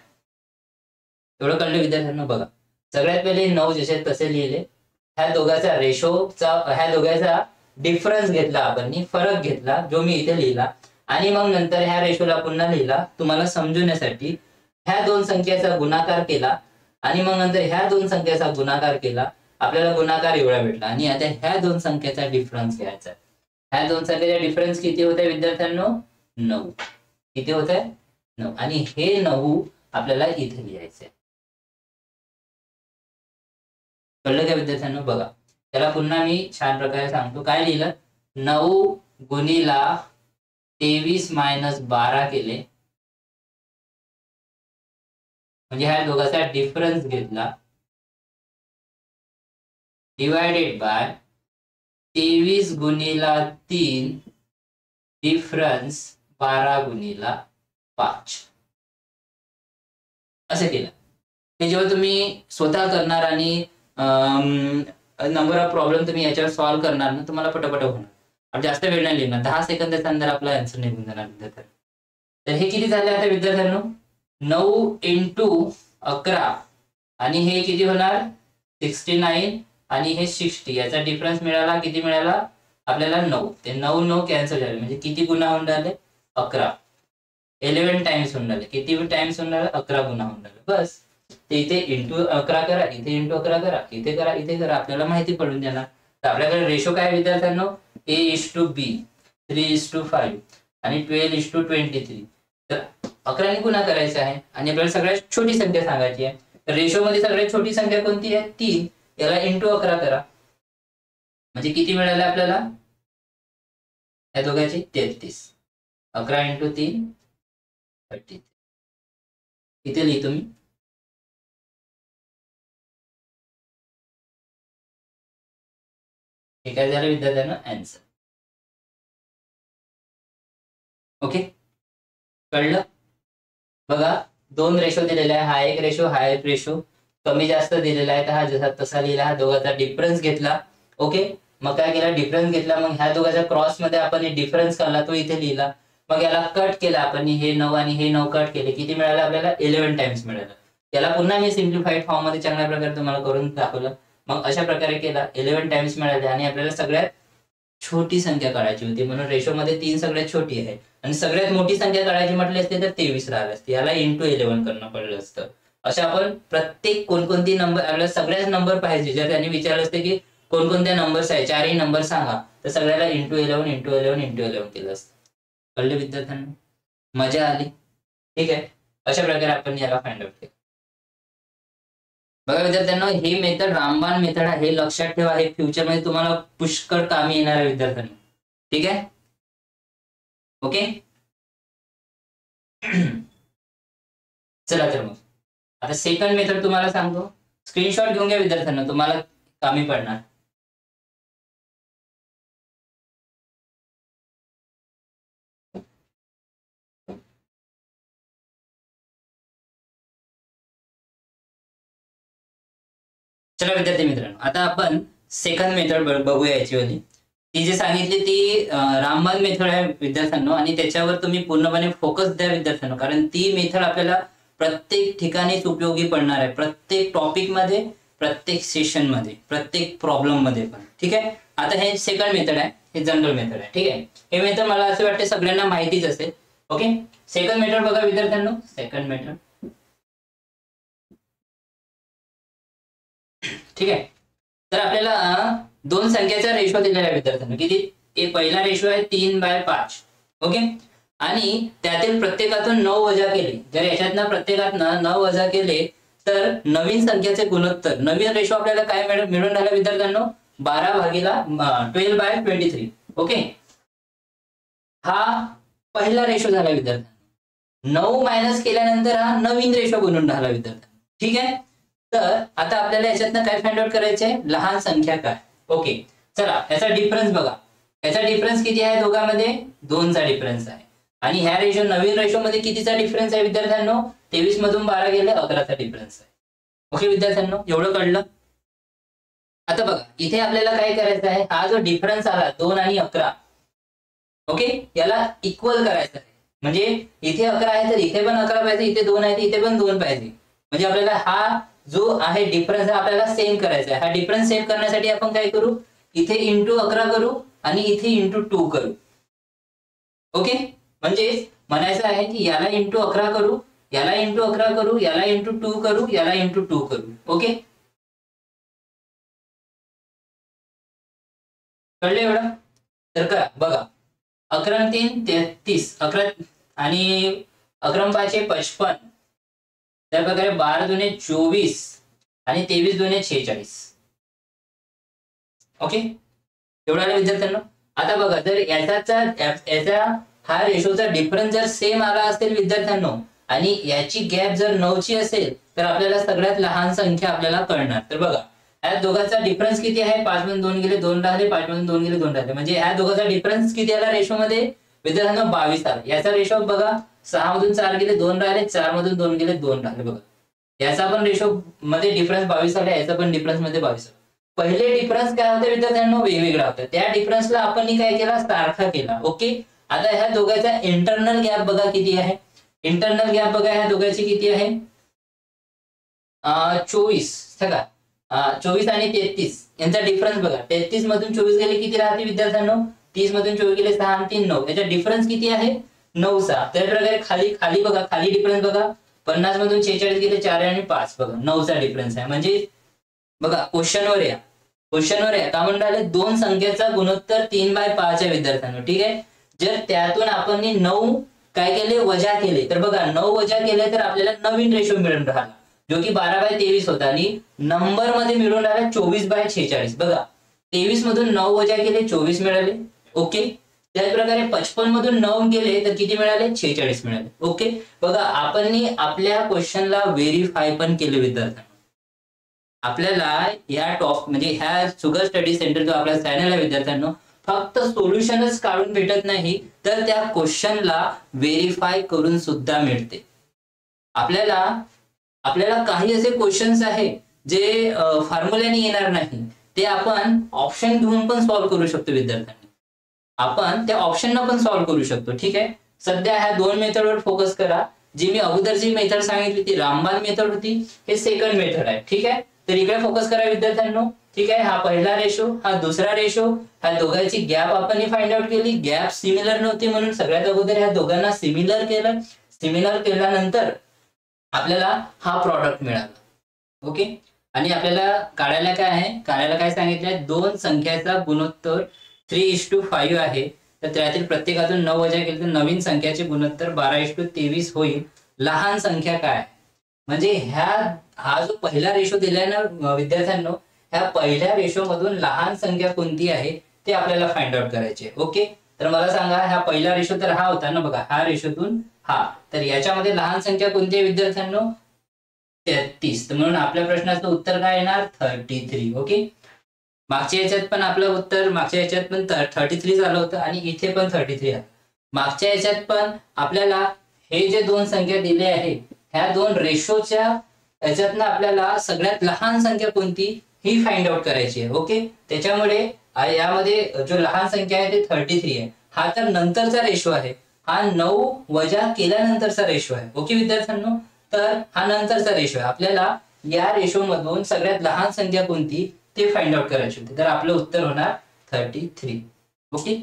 एवढं कळलं विद्यार्थ्यांनो. बघा, सगळ्यात पहिले 9 जसे तसे लिहिले, ह्या दोघांचा रेशोचा, ह्या दोघांचा डिफरन्स घेतला आपण, फरक घेतला जो मी इथे लिहिला, आणि मग नंतर ह्या रेशोला पुन्हा लिहिला तुम्हाला समजण्यासाठी. ह्या दोन संख्येचा गुणाकार केला आणि मग नंतर ह्या दोन संख्येचा गुणाकार केला, आपल्याला गुणाकार एवढा भेटला. आणि आता ह्या दोन संख्येचा डिफरन्स घ्यायचा. ह्या दोन संख्येचा डिफरन्स किती होते विद्यार्थ्यांनो, 9. किती होत आहे, 9. आणि हे 9 आपल्याला इथे लिहायचंय. कळलं का विद्यार्थ्यांनो. बघा, त्याला पुन्हा मी छान प्रकारे सांगतो. काय लिहिलं, 9 गुणिला 23 - 12 केले, म्हणजे ह्या दोघांचा डिफरन्स घेतला, डिवायडेड बाय 23 गुणिला 3 डिफरन्स 12 गुणिला 5 असं केलं. हे जेव्हा तुम्ही स्वतः करणार आणि नंबर ऑफ प्रॉब्लेम तुम्ही याच्यावर सॉल्व्ह करणार ना, तुम्हाला पटापट होणार, जास्त वेळ नाही लागणार, 10 सेकंदाच्या अंदर आपला आन्सर निघून जाणार विद्यार्थ्यांनो. तर हे किती झाले आता विद्यार्थ्यांनो, 9 × 11 आणि हे किती होणार, 69 आणि हे 60. याचा डिफरन्स मिळाला, किती मिळाला आपल्याला, 9. ते 9 9 कॅन्सल झाले, म्हणजे किती गुणा होऊन राहिले, 11. 11 टाइम्स होऊन राहिले. किती टाइम्स होऊन राहिले, 11 गुणा होऊन राहिले. बस, ते इथे इंटू 11 करा, इथे इंटू 11 करा, इथे करा, इथे करा, आपल्याला माहिती पडून जाणार. तर आपल्याकडे रेशो काय विद्यार्थ्यांनो, A:B, 3:5 आणि 12:23. तर 11 ने गुणा करायचा आहे आणि आपल्याला सगळ्यात छोटी संख्या सांगायची आहे. तर रेशो मध्ये सगळ्यात छोटी संख्या कोणती आहे, 3. याला इंटू 11 करा, म्हणजे किती मिळाले आपल्याला, या दोघांची 33. 11 इंटू 3 33. इथे लिहितो मी. हे काय झालं विद्यार्थ्यांना, आन्सर. ओके, कळलं. बघा 2 रेशो दिलेला आहे, हा एक रेशो, हा एक रेशो. कमी जास्त दिलेला आहे तर हा जसा तसा लिहिला, हा दोघांचा डिफरन्स घेतला. ओके, मग काय केला, डिफरन्स घेतला, मग ह्या दोघांच्या क्रॉस मध्ये आपण डिफरन्स काढला, तो इथे लिहिला. मग याला कट केला आपण, हे 9 आणि हे 9 कट केले, किती मिळालं आपल्याला, 11 टाइम्स मिळालं. याला पुन्हा मी सिम्प्लिफाईड फॉर्म मध्ये चांगल्या प्रकारे तुम्हाला करून दाखवलं. मग अशा प्रकारे केला, 11 टाइम्स मिळाले आणि आपल्याला सगळ्यात छोटी संख्या काढायची होती, म्हणून रेशो मध्ये 3 सगळ्यात छोटी आहे आणि सगळ्यात मोठी संख्या काढायची म्हटली असते तर 23 राहिली असते. याला इंटू 11 करणं पडलं असतं. अशा आपण प्रत्येक कोणकोणती नंबर, आपल्याला सगळ्याच नंबर पाहिजे. जर त्यांनी विचारलं असते की कोणकोणत्या नंबर्स आहे, 4ही नंबर सांगा, तर सगळ्याला इंटू 11 इंटू 11 इंटू 11 केलं असतं. कळले विद्यार्थ्यांना, मजा आली. ठीक आहे, अशा प्रकारे आपण याला फाइंड आउट केलं. बघा विद्यार्थ्यांना, ही मेथड रामबाण मेथड आहे, हे लक्षात ठेवा. हे फ्युचर मध्ये तुम्हाला पुष्कळ कामी येणार आहे विद्यार्थ्यांना. ठीक आहे, ओके. चला तर मग आता सेकंड मेथड तुम्हाला सांगतो. स्क्रीनशॉट घेऊन घ्या विद्यार्थ्यांना, तुम्हाला कामी पडणार. चला विद्यार्थी मित्रांनो, आता आपण सेकंड मेथड बघूया. याची ती जी सांगितली ती रामबाण मेथड आहे विद्यार्थ्यांनो, आणि त्याच्यावर तुम्ही पूर्णपणे फोकस द्या विद्यार्थ्यांनो, कारण ती मेथड आपल्याला प्रत्येक ठिकाणीच उपयोगी पडणार आहे, प्रत्येक टॉपिक मध्ये, प्रत्येक सेशन मध्ये, प्रत्येक प्रॉब्लेम मध्ये पण. ठीक आहे, आता हे सेकंड मेथड आहे, हे जनरल मेथड आहे. ठीक आहे, हे मेथड मला असं वाटतं सगळ्यांना माहितीच असेल. ओके, सेकंड मेथड बघा विद्यार्थ्यांनो. सेकंड मेथड, ठीक आहे. तर आपल्याला 2 संख्याचा रेशो दिलेला आहे विद्यार्थ्यांना. किती, पहिला रेशो आहे 3/5. ओके, आणि त्यातील प्रत्येकातून 9 वजा केले. जर याच्यातनं प्रत्येकातनं 9 वजा केले तर नवीन संख्याचे गुणोत्तर, नवीन रेशो आपल्याला काय मिळून राहिला विद्यार्थ्यांनो, 12/23. ओके, हा पहिला रेशो झाला विद्यार्थ्यांनो. 9 मायनस केल्यानंतर हा नवीन रेशो बनून राहिला विद्यार्थ्यांनो. ठीक आहे, तर आता आपल्याला याच्यातनं काय फाइंड आउट करायचंय, लहान संख्या काय. ओके, चला याचा डिफरन्स बघा. याचा डिफरन्स किती आहे दोघांमध्ये, 2चा डिफरन्स आहे. आणि ह्या रेशो, नवीन रेशो मध्ये कितीचा डिफरन्स आहे विद्यार्थ्यांनो, 23 मधून 12 गेले, 11चा डिफरन्स आहे. ओके विद्यार्थ्यांनो, एवढं कळलं. आता बघा इथे आपल्याला काय करायचं आहे, हा जो डिफरन्स आला 2 आणि 11, ओके, याला इक्वल करायचं आहे. म्हणजे इथे 11 आहे तर इथे पण 11 पाहिजे, इथे 2 आहे तर इथे पण 2 पाहिजे. म्हणजे आपल्याला हा जो आहे डिफरन्स आपल्याला सेम करायचा आहे. हा डिफरन्स सेम करण्यासाठी आपण काय करू, इथे इंटू 11 करू आणि इथे इंटू 2 करू. ओके, म्हणजे म्हणायचं आहे की याला इंटू 11 करू, याला इंटू 11 करू, याला इंटू 2 करू, याला इंटू 2 करू. ओके, कळलं एवढं. तर का बघा, 11 3 33, 11 आणि 11 5 55, त्या प्रकारे 12 दुने 24 आणि 23 दुने 46. ओके, एवढं आलं विद्यार्थ्यांना. आता बघा, जर याचा हा रेशोचा डिफरन्स जर सेम आला असेल विद्यार्थ्यांनो, आणि याची गॅप जर 9ची असेल, तर आपल्याला सगळ्यात लहान संख्या आपल्याला कळणार. तर बघा, ह्या दोघांचा डिफरन्स किती आहे, 5 मधून 2 गेले 2 राहिले, 5 मधून 2 गेले 2 राहिले. म्हणजे ह्या दोघांचा डिफरन्स किती आला रेशो मध्ये विद्यार्थ्यांनो, 22 आला. याचा रेशो बघा, 6 मधून 4 गेले 2 राहिले, 4 मधून 2 गेले 2 राहिले. बघा, याचा पण रेशो मध्ये डिफरन्स 22 आला, याचा पण डिफरन्स मध्ये 22 आला. पहिले डिफरन्स काय होते विद्यार्थ्यांनो, वेगवेगळा होता. त्या डिफरन्सला आपण काय केला, सारखा केला. ओके, आता ह्या दोघांचा इंटरनल गॅप बघा किती आहे. इंटरनल गॅप बघा ह्या दोघांची किती आहे, 24. सगळा 24 आणि 33 यांचा डिफरन्स बघा. 33 मधून 24 गेले किती राहते विद्यार्थ्यांनो, 30 मधून 24 गेले 6 आणि 3 9. याचा डिफरन्स किती आहे, 9चा. त्या प्रकारे खाली बघा, खाली डिफरन्स बघा, 50 मधून 46 गेले 4 आणि 5, बघा 9चा डिफरन्स आहे. म्हणजे बघा क्वेश्चनवर या का म्हणून राहिले, दोन संख्येचा गुणोत्तर 3/5 आहे विद्यार्थ्यांना. ठीक आहे. जर त्यातून आपण 9 काय केले, वजा केले, तर बघा 9 वजा केले तर आपल्याला नवीन रेशो मिळून राहिला, जो की 12/23 होता आणि नंबर मध्ये मिळून राहिला 24/46. बघा 23 मधून 9 वजा केले 24 मिळाले. ओके. त्याच प्रकारे 55 मधून 9 गेले तर किती मिळाले, 46 मिळाले. ओके. बघा आपण आपल्या क्वेश्चनला व्हेरीफाय पण केले विद्यार्थ्यांना. आपल्याला या टॉप म्हणजे ह्या शुगर स्टडी सेंटर जो आपला चॅनल आहे विद्यार्थ्यांना, फक्त सोल्युशनच काढून भेटत नाही, तर त्या क्वेश्चनला व्हेरीफाय करून सुद्धा मिळते. आपल्याला काही असे क्वेश्चन्स आहे जे फॉर्म्युल्याने येणार नाही, ते आपण ऑप्शन घेऊन पण सॉल्व्ह करू शकतो विद्यार्थ्यांनी. आपण त्या ऑप्शननं पण सॉल्व्ह करू शकतो. ठीक आहे. सध्या ह्या दोन मेथडवर फोकस करा. जी मी अगोदरची मेथड सांगितली ती रामबाण मेथड होती, हे सेकंड मेथड आहे. ठीक आहे. तर इकडे फोकस करा विद्यार्थ्यांनो. ठीक आहे. हा पहिला रेशो, हा दुसरा रेशो, ह्या दोघांची गॅप आपण फाइंड आउट केली. गॅप सिमिलर नव्हती म्हणून सगळ्यात अगोदर ह्या दोघांना सिमिलर केलं. सिमिलर केल्यानंतर आपल्याला हा प्रॉडक्ट मिळाला. ओके. आणि आपल्याला काढायला काय आहे, काढायला काय सांगितलंय, दोन संख्याचा गुणोत्तर 3:5 आहे. तर त्यातील प्रत्येकातून 9 वजा केले तर नवीन संख्याचे गुणोत्तर 12:23 होईल. लहान संख्या काय, म्हणजे हा जो पहिला रेशो दिलाय ना विद्यार्थ्यांनो, ह्या पहिल्या रेशो मधून लहान संख्या कोणती आहे ते आपल्याला फाइंड आउट करायचे. ओके. तर मला सांगा, हा पहिला रेशो तर हा होता ना, बघा हा रेशोतून हा, तर याच्यामध्ये लहान संख्या कोणती आहे विद्यार्थ्यांनो, 33. तर म्हणून आपल्या प्रश्नाचं उत्तर काय येणार, 33. ओके. मागच्या याच्यात पण आपलं उत्तर, मागच्या याच्यात पण 33 झालं होतं आणि इथे पण 33 आहे. मागच्या याच्यात पण आपल्याला हे जे दोन संख्या दिले आहे, ह्या दोन रेशोच्या याच्यातनं आपल्याला सगळ्यात लहान संख्या कोणती ही फाइंड आउट करायची आहे. ओके. त्याच्यामुळे यामध्ये जो लहान संख्या आहे ते 33 आहे. हा तर नंतरचा रेशो आहे, हा 9 वजा केल्यानंतरचा रेशो आहे. ओके विद्यार्थ्यांनो. तर हा नंतरचा रेशो आहे. आपल्याला या रेशो मधून सगळ्यात लहान संख्या कोणती ते फाइंड आउट करायचे होते. तर आपलं उत्तर होणार 33. ओके.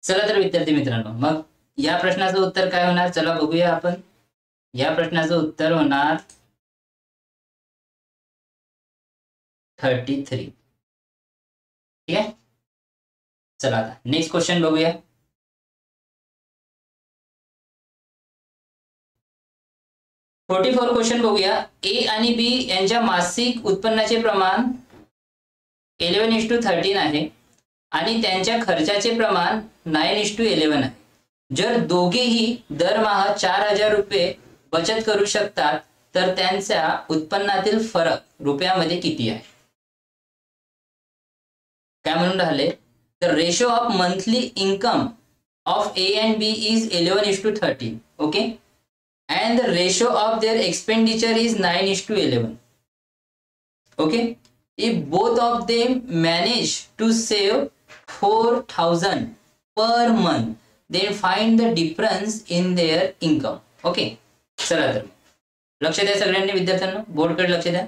चला तर विद्यार्थी मित्रांनो, मग या प्रश्नाचं उत्तर काय होणार, चला बघूया आपण. या प्रश्नाचं उत्तर होणार 33. ठीक आहे. चला आता नेक्स्ट क्वेश्चन बघूया. क्वेश्चन बघूया. ए आणि बी यांच्या मासिक उत्पन्नाचे प्रमाण 11:13 आहे आणि त्यांच्या खर्चाचे प्रमाण 9:11 आहे. जर दोघेही दरमहा 4,000 रुपये बचत करू शकतात तर त्यांच्या उत्पन्नातील फरक रुपयामध्ये किती आहे. काय म्हणून राहिले, तर ratio of monthly income of A and B is 11:13. Okay. and the ratio of their expenditure is 9:11. Okay. If both of them manage to save 4,000 per month, then find the difference in their income. Okay. चला तर लक्ष द्या सगळ्यांनी विद्यार्थ्यांना, बोर्डकडे लक्ष द्या.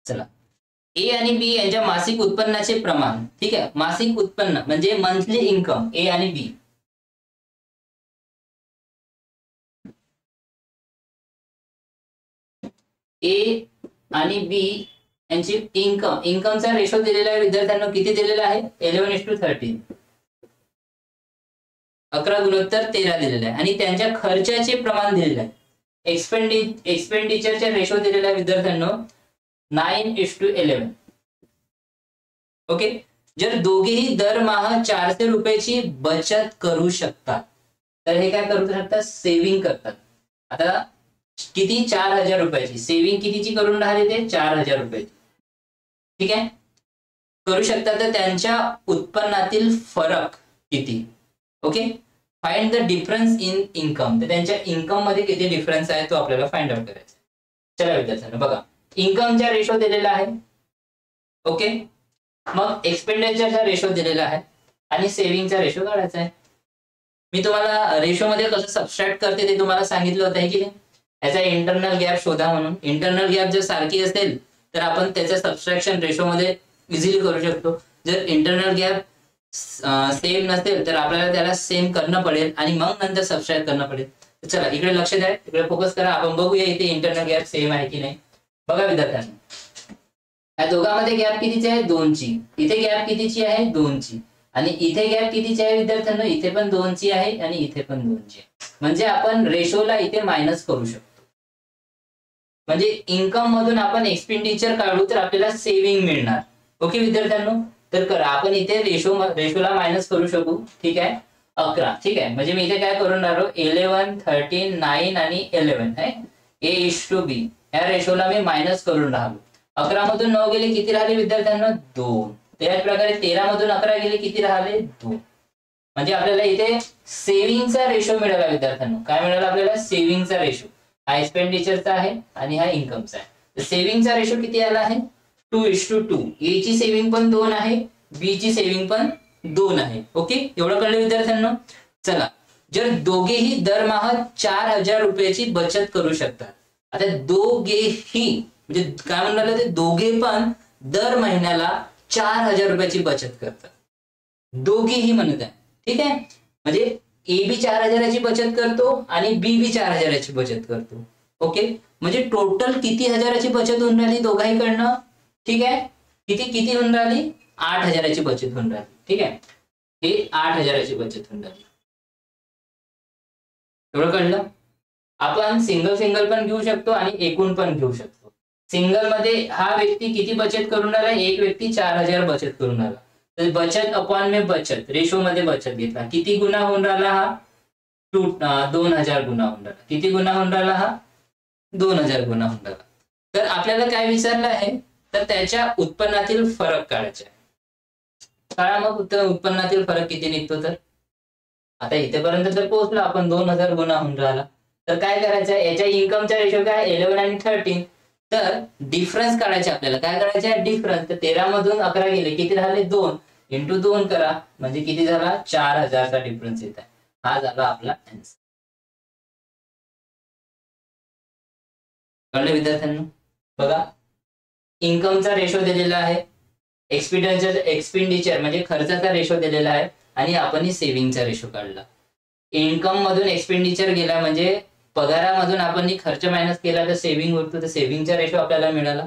चला, ए आणि बी यांच्या मासिक उत्पन्नाचे प्रमाण. ठीक आहे. मासिक उत्पन्न म्हणजे मंथली इन्कम, ए आणि बी. ए आणि बी यांची इन्कमचा रेशो दिलेला आहे विद्यार्थ्यांना, किती दिलेला आहे, 11:13. 11:13 दिलेला आहे. आणि त्यांच्या खर्चाचे प्रमाण दिलेलं आहे, एक्सपेंडिचरचा रेशो दिलेला आहे विद्यार्थ्यांना 9:11. ओके. जर दोघेही दरमहा 400 रुपयाची बचत करू शकतात तर हे काय करू शकतात, सेव्हिंग करतात. आता किती, 4,000 रुपयाची सेव्हिंग कितीची करून राहिले ते, 4,000 रुपयाची. ठीक आहे. करू शकतात. तर त्यांच्या उत्पन्नातील फरक किती. Okay. Find the difference in income. तर त्यांच्या इन्कम मध्ये किती डिफरन्स आहे तो आपल्याला फाइंड आउट करायचा. चला विद्यार्थ्यांना बघा, इन्कमचा रेशो दिलेला आहे. ओके. मग एक्सपेंडिचरचा रेशो दिलेला आहे आणि सेव्हिंगचा रेशो काढायचा आहे. मी तुम्हाला रेशो मध्ये कसं सबस्ट्रॅक्ट करते ते तुम्हाला सांगितलं होतं की नाही. याचा इंटरनल गॅप शोधा म्हणून. इंटरनल गॅप जर सारखी असेल तर आपण त्याचं सबस्ट्रॅक्शन रेशो मध्ये इझिली करू शकतो. जर इंटरनल गॅप सेम नसेल तर आपल्याला त्याला सेम करणं पडेल आणि मग नंतर सबस्ट्रॅक्ट करणं पडेल. चला इकडे लक्ष द्या, इकडे फोकस करा. आपण बघूया इथे इंटरनल गॅप सेम आहे की नाही. बघा विद्यार्थ्यांनो, या दोघांमध्ये गॅप कितीची आहे? 2 ची. इथे गॅप कितीची आहे? 2 ची. आणि इथे गॅप कितीची आहे विद्यार्थ्यांनो? इथे पण 2 ची आहे आणि इथे पण 2 ची आहे. म्हणजे आपण रेशोला इथे मायनस करू शकतो. म्हणजे इन्कम मधून आपण एक्सपेंडिचर काढू तर आपल्याला सेव्हिंग मिळणार. ओके विद्यार्थ्यांनो, तर करा आपण इथे रेशोला मायनस करू शकू. ठीक आहे, 11. ठीक आहे, म्हणजे मी इथे काय करून राहिलो, 11, 13, 9 आणि 11 आहे. A:B या रेशोला मी मायनस करून राहिलो. 11 मधून 9 गेले किती राहिले विद्यार्थ्यांनो? 2. त्याच प्रकारे 13 मधून 11 गेले किती राहिले? 2. म्हणजे आपल्याला इथे सेव्हिंगचा रेशो मिळाला विद्यार्थ्यांनो. काय मिळाला आपल्याला? सेव्हिंगचा रेशो. हा एक्सपेंडिचरचा आहे आणि हा इन्कमचा आहे. तर सेव्हिंगचा रेशो किती आला आहे? 2:2. ए ची सेव्हिंग पण 2 आहे, बी ची सेव्हिंग पण 2 आहे. ओके, एवढं कळलं विद्यार्थ्यांनो. चला, जर दोघेही दरमहा 4,000 रुपयाची बचत करू शकतात. आता दोघेही म्हणजे काय म्हणणार, ते दोघे पण दर महिन्याला 4,000 रुपयाची बचत करतात. दोघेही म्हणत आहे. ठीक आहे, म्हणजे ए बी 4,000ची बचत करतो आणि बी बी 4,000ची बचत करतो. ओके, म्हणजे टोटल किती हजाराची बचत होऊन राहिली दोघांकडनं? ठीक आहे, किती होऊन राहिली? 8,000ची बचत होऊन राहिली. ठीक आहे, हे 8,000ची बचत होऊन राहिली. एवढं कळलं. आपण सिंगल पण घेऊ शकतो आणि एकूण पण घेऊ शकतो. सिंगल मध्ये हा व्यक्ती किती बचत करून राहिला? एक व्यक्ती 4,000 बचत करून राहिला. तर बचत अपॉन में बचत रेशो मध्ये बचत घेतला. किती गुणा होऊन राहिला हा? 2,000 गुणा होऊन राहिला. किती गुणा होऊन राहिला हा? 2,000 गुणा होऊन राहिला. तर आपल्याला काय विचारलं आहे, तर त्याच्या उत्पन्नातील फरक काढायचा आहे. काळा मग उत्पन्नातील फरक किती निघतो. तर आता इथेपर्यंत तर पोहोचलो आपण, 2,000 गुणा होऊन राहिला. तर काय करायचं, याच्या इन्कमचा रेशो काय? 11 आणि 13. तर डिफरन्स काढायचे आपल्याला. काय करायचे आहे? डिफरन्स. तर 13 मधून 11 गेले किती राहिले? 2. इंटू 2 करा म्हणजे किती झाला? 4,000चा डिफरन्स येत आहे. हा झाला आपला आन्सर. कळलं विद्यार्थ्यांनो. बघा, इन्कमचा रेशो दिलेला आहे, एक्सपेंडिचर म्हणजे खर्चाचा रेशो दिलेला आहे आणि आपण सेव्हिंगचा रेशो काढला. इन्कम मधून एक्सपेंडिचर गेला म्हणजे पगारामधून आपण खर्च मायनस केला तर सेव्हिंग होतो. तर सेव्हिंगचा रेशो आपल्याला मिळाला.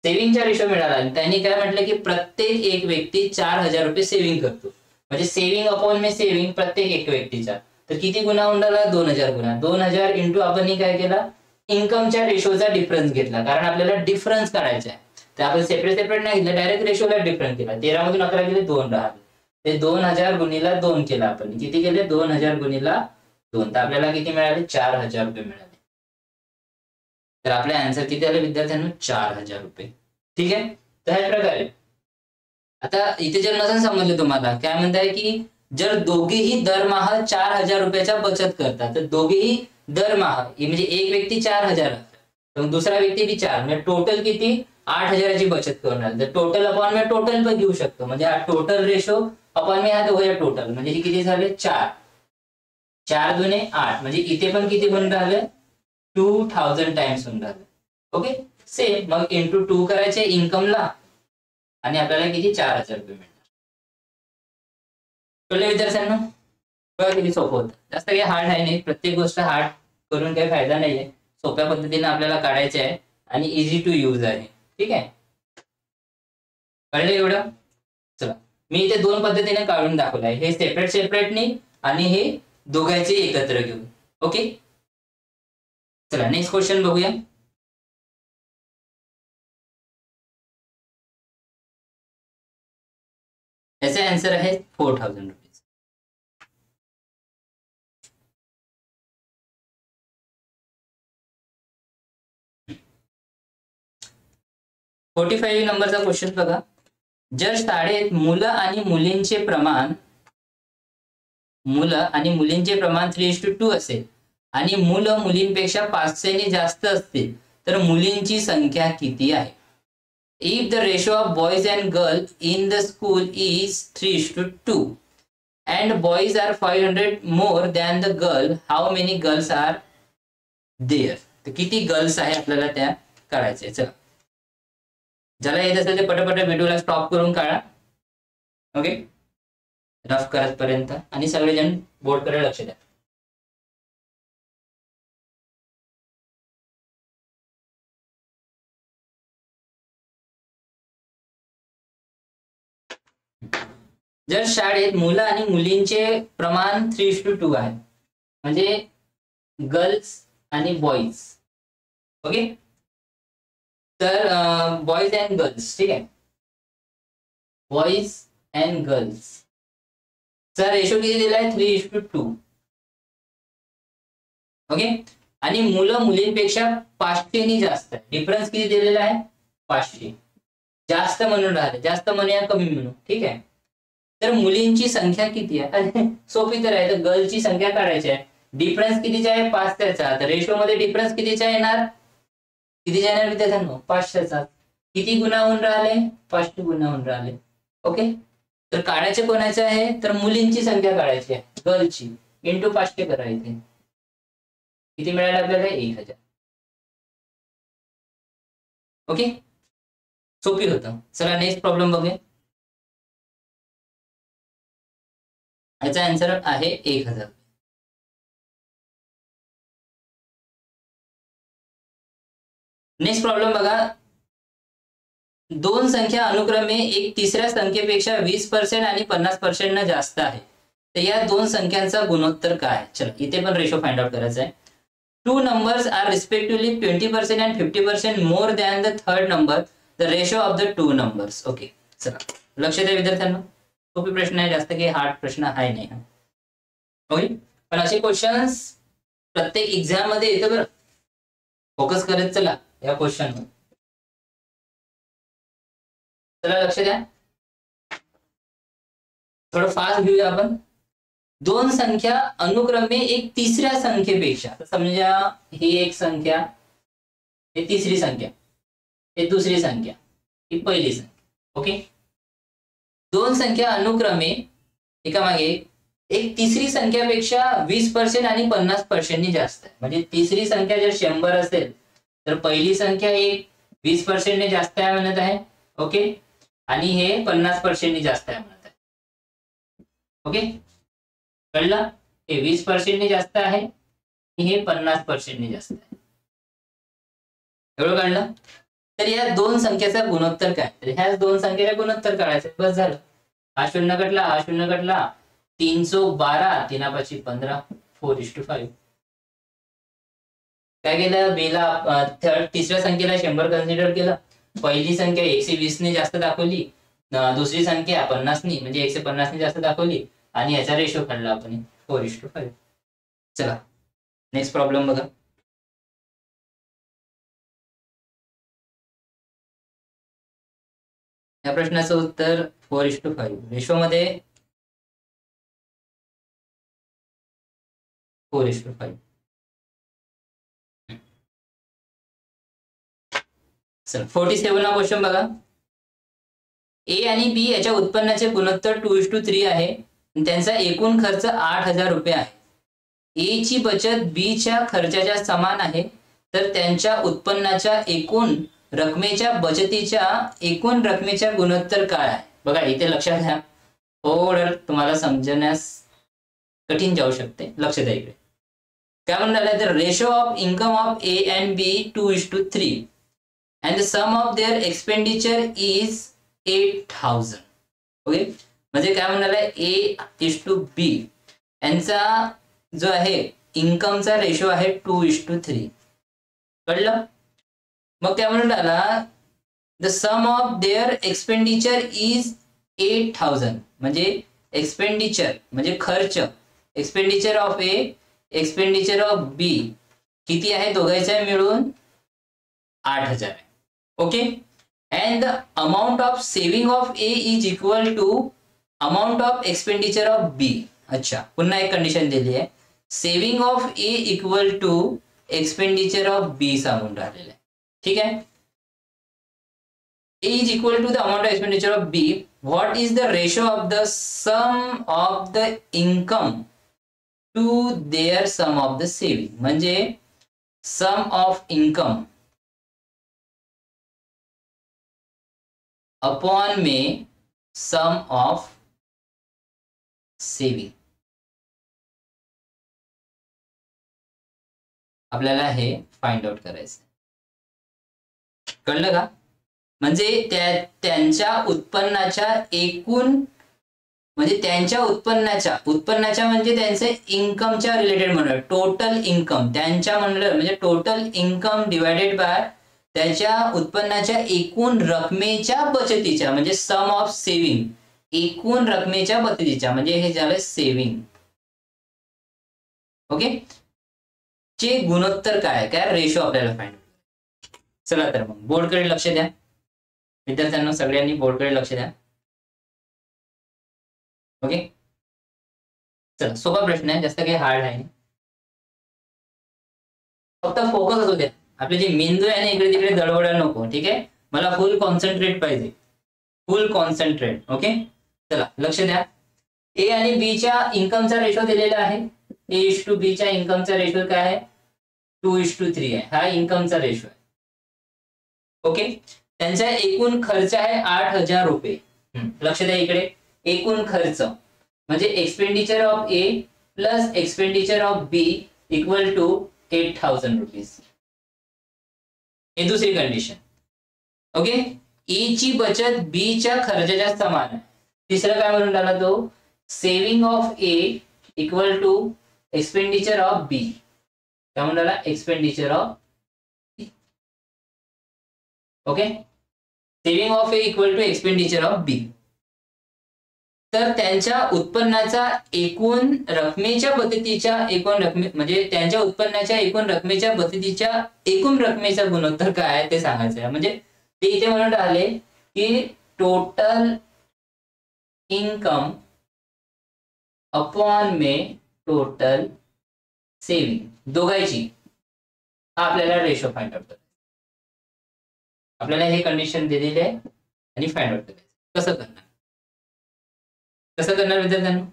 सेव्हिंगचा रेशो मिळाला आणि त्यांनी काय म्हटलं की प्रत्येक एक व्यक्ती 4,000 रुपये सेव्हिंग करतो. म्हणजे सेव्हिंग अपॉन में सेव्हिंग प्रत्येक एक व्यक्तीचा. तर किती गुणा होऊन राहिला? 2,000 गुणा. 2,000 इंटू आपण काय केला? इन्कमच्या रेशोचा डिफरन्स घेतला, कारण आपल्याला डिफरन्स काढायचा आहे. तर आपण सेपरेट नाही घेतलं, डायरेक्ट रेशोला डिफरन्स केला. 13 मधून 11 गेले 2 राहिले. ते 2,000 गुणिला 2 केला आपण. किती केले? 2,000 गुणिला 2. तर आपल्याला किती मिळाले? 4,000 रुपये मिळाले. तर आपले आन्सर किती आले विद्यार्थ्यांनो? 4,000 रुपये. ठीक आहे, तर ह्या प्रकारे आता इथे जर नसेल समजलं तुम्हाला, काय म्हणताय की जर दोघेही दरमहा 4,000 रुपयाच्या बचत करतात, तर दोघेही दरमहा म्हणजे एक व्यक्ती 4,000 तर दुसरा व्यक्ती बी 4, म्हणजे टोटल किती? 8,000ची बचत करणार. तर टोटल अपॉन में टोटल पण घेऊ शकतो. म्हणजे हा टोटल रेशो अपॉन में हा दोघे टोटल म्हणजे हे किती झाले? 4. 4 दुने 8 म्हणजे इथे पण किती होऊन राहिले? 2,000 टाइम्स होऊन राहिले. ओके, सेम मग इंटू 2 करायचे इन्कमला आणि आपल्याला किती? 4,000 रुपये मिळणार. कळले विद्यार्थ्यांना. बघा किती सोपं होतं. जास्त काही हार्ड आहे नाही. प्रत्येक गोष्ट हार्ड करून काही फायदा नाहीये. सोप्या पद्धतीने आपल्याला काढायचे आहे आणि इझी टू यूज आहे. ठीक आहे, कळलं एवढं. चला, मी इथे 2 पद्धतीने काढून दाखवलं आहे. हे सेपरेटनी आणि हे दोघांचे एकत्र घेऊन. ओके, चला नेक्स्ट क्वेश्चन बघूया. याचे आन्सर आहे 4,000 रुपीज. 45 नंबरचा क्वेश्चन बघा. जर शाळेत मुलं आणि मुलींचे प्रमाण 3:2 असेल आणि मुलं मुलींपेक्षा 5 जास्त असतील तर मुलींची संख्या किती आहे? If the ratio of boys and girls in the school is 3:2, and boys are 500 more than the girl, how many girls are there. तर किती गर्ल्स आहे आपल्याला त्या काढायचे. चला, ज्याला येत असेल ते पटापट व्हिडिओला स्टॉप करून काढा. ओके, रफ करत पर्यंत, आणि सगळेजण बोर्डकडे लक्ष द्या. जर शाळेत मुलं आणि मुलींचे प्रमाण 3:2 आहे, म्हणजे गर्ल्स आणि बॉईज. ओके, तर बॉईज अँड गर्ल्स, ठीक आहे, बॉईज अँड गर्ल्स चा रेशो किती दिलाय? 3:2. ओके, आणि मुलं मुलींपेक्षा 500 जास्त आहे. डिफरन्स किती दिलेला आहे? 500. जास्त म्हणून राहिले, जास्त म्हणूया कमी म्हणू, ठीक आहे. तर मुलींची संख्या किती आहे? सोपी तर आहे, तर गर्लची संख्या काढायची आहे. डिफरन्स कितीचा आहे? 500चा. तर रेशो मध्ये डिफरन्स कितीचा येणार? कितीचा येणार विद्यार्थ्यांनो? 500चा. किती गुणा होऊन राहिले? 500 गुणा होऊन राहिले. ओके, तर काढायचे कोणाचे आहे? तर मुलींची संख्या काढायची आहे, गर्लची, इंटू 500 करायचे. किती मिळाले आपल्याला? 1000. ओके, सोपी होतं. चला नेक्स्ट प्रॉब्लेम बघूया. याचा आन्सर आहे 1000. नेक्स्ट प्रॉब्लेम बघा. दोन संख्या अनुक्रमे एक तिसऱ्या संख्येपेक्षा 20% आणि 50% न जास्त आहे, तर या दोन संख्यांचा गुणोत्तर काय? चला, इथे पण रेशो फाइंड आउट करायचा आहे. Two numbers are respectively 20% and 50% more than the third number, the ratio of the two numbers. Okay, चला लक्ष द्या विद्यार्थ्यांनो, सोपी प्रश्न आहे, जास्त काही हार्ड प्रश्न आहे नाही. ओके, पण असे क्वेश्चन्स प्रत्येक एक्झाम मध्ये येतं बरं. फोकस करत चला या क्वेश्चनवर. चला लक्ष द्या, थोडं फास्ट घेऊया आपण. दोन संख्या अनुक्रमे एक तिसऱ्या संख्येपेक्षा, समजा ही एक संख्या, ही तिसरी संख्या, ही दुसरी संख्या, ही पहिली संख्या. ओके, दोन संख्या अनुक्रमे एकामागे एक तिसरी संख्यापेक्षा 20% आणि 50% जास्त आहे. म्हणजे तिसरी संख्या जर 100 असेल तर पहिली संख्या एक 20% जास्त आहे म्हणत आहे. ओके, आणि हे 50% जास्त आहे म्हणत आहे. ओके, कळलं? हे 20% जास्त आहे, हे 50% जास्त आहे. एवढं कळलं? तर या दोन संख्येचा गुणोत्तर काय? तर ह्या दोन संख्येचा गुणोत्तर काढायचं, बस झालं. हा शून्य कटला, हा शून्य कटला, 312, 3×5 = 15, 4:5. काय केलं? बेला तिसऱ्या संख्येला 100 कन्सिडर केलं. पहिली संख्या 120 ने जास्त दाखवली, दुसरी संख्या 50 ने म्हणजे 150 ने जास्त दाखवली, आणि याचा रेशो काढला आपण 4:5. चला नेक्स्ट प्रॉब्लेम बघा. या प्रश्नाचं उत्तर 4:5. रेशो मध्ये 4:5. चला 47 क्वेश्चन बघा. ए आणि बी याच्या उत्पन्नाचे गुणोत्तर 2:3 आहे. त्यांचा एकूण खर्च 8,000 रुपये आहे. ए ची बचत बी च्या खर्चाच्या समान आहे, तर त्यांच्या उत्पन्नाच्या एकूण रकमेच्या बचतीच्या एकूण रकमेच्या गुणोत्तर काय आहे? बघा इथे लक्षात घ्या, थोडं तुम्हाला समजण्यास कठीण जाऊ शकते. लक्ष द्या इकडे. काय म्हणलं? तर ratio of income of A and B 2:3 and the sum of their expenditure is 8,000. Okay, म्हणजे काय म्हणाला? A:B यांचा जो आहे इन्कमचा रेशो आहे 2:3. कळलं? मग काय म्हणाला? The sum of their expenditure is 8,000. म्हणजे एक्सपेंडिचर म्हणजे खर्च, expenditure of A, expenditure of B किती आहे? दोघांचा मिळून 8,000 आहे. Okay, and the amount of saving of A is equal to amount of expenditure of B. अच्छा, पुन्हा एक कंडिशन दिली आहे, saving of A equal to expenditure of B सांगून राहिलेलं आहे. ठीक आहे, A is equal to the amount of expenditure of B what is the ratio of the sum of the income to their sum of the saving. म्हणजे sum of income upon में सम of saving. आपल्याला हे find out करायचं. कळलं का? म्हणजे त्यांच्या उत्पन्नाच्या एकूण, म्हणजे त्यांच्या उत्पन्नाच्या म्हणजे त्यांचे इन्कमच्या रिलेटेड म्हणून टोटल इन्कम, त्यांच्या म्हणलं म्हणजे टोटल इन्कम डिवायडेड बाय त्याच्या उत्पन्नाच्या एकूण रकमेच्या बचतीच्या, म्हणजे सम ऑफ सेविंग, एकूण रकमेच्या बचतीच्या, म्हणजे हे झालं सेविंग. ओके, चे गुणोत्तर काय रेशो आपल्याला फाइंड. चला तर मग बोर्डकडे लक्ष द्या विद्यार्थ्यांना, सगळ्यांनी बोर्डकडे लक्ष द्या. ओके, चला सोपा प्रश्न आहे, जास्त काही हार्ड आहे. फक्त फोकस असू द्या. आपले जे मेंदू आहे ना इकडे तिकडे दडबड नको. ठीक आहे, मला फुल कॉन्सन्ट्रेट पाहिजे, फुल कॉन्सन्ट्रेट. ओके, चला लक्ष द्या. ए आणि बी च्या इन्कमचा रेशो दिलेला आहे. A:B च्या इन्कमचा रेशो काय आहे? 2:3 आहे. हा इन्कमचा रेशो आहे. ओके, त्यांचा एकूण खर्च आहे 8,000 रुपये. लक्ष द्या इकडे, एकूण खर्च म्हणजे expenditure of A plus expenditure of B equal to 8,000 rupees. हे दुसरी कंडिशन. ओके, ए ची बचत बी च्या खर्चाच्या समान आहे. तिसरं काय म्हणून राहिला तो, saving of A equal to expenditure of B. काय म्हणून राहिला, expenditure of. Okay, saving of A equal to expenditure of B. तर त्यांच्या उत्पन्नाचा एकूण रकमेच्या बचतीच्या एकूण रकमे म्हणजे त्यांच्या उत्पन्नाच्या एकूण रकमेच्या बचतीच्या एकूण रकमेचा गुणोत्तर काय आहे ते सांगायचं आहे. म्हणजे ते इथे म्हणून राहिले की टोटल इन्कम अपॉन में टोटल सेविंग, दोघांची हा आपल्याला रेशो फाइंड आउट करायचा. आपल्याला हे कंडिशन दिलेली आहे आणि फाइंड आउट करायचं. कसं करणार, कसं करणार विद्यार्थ्यांना,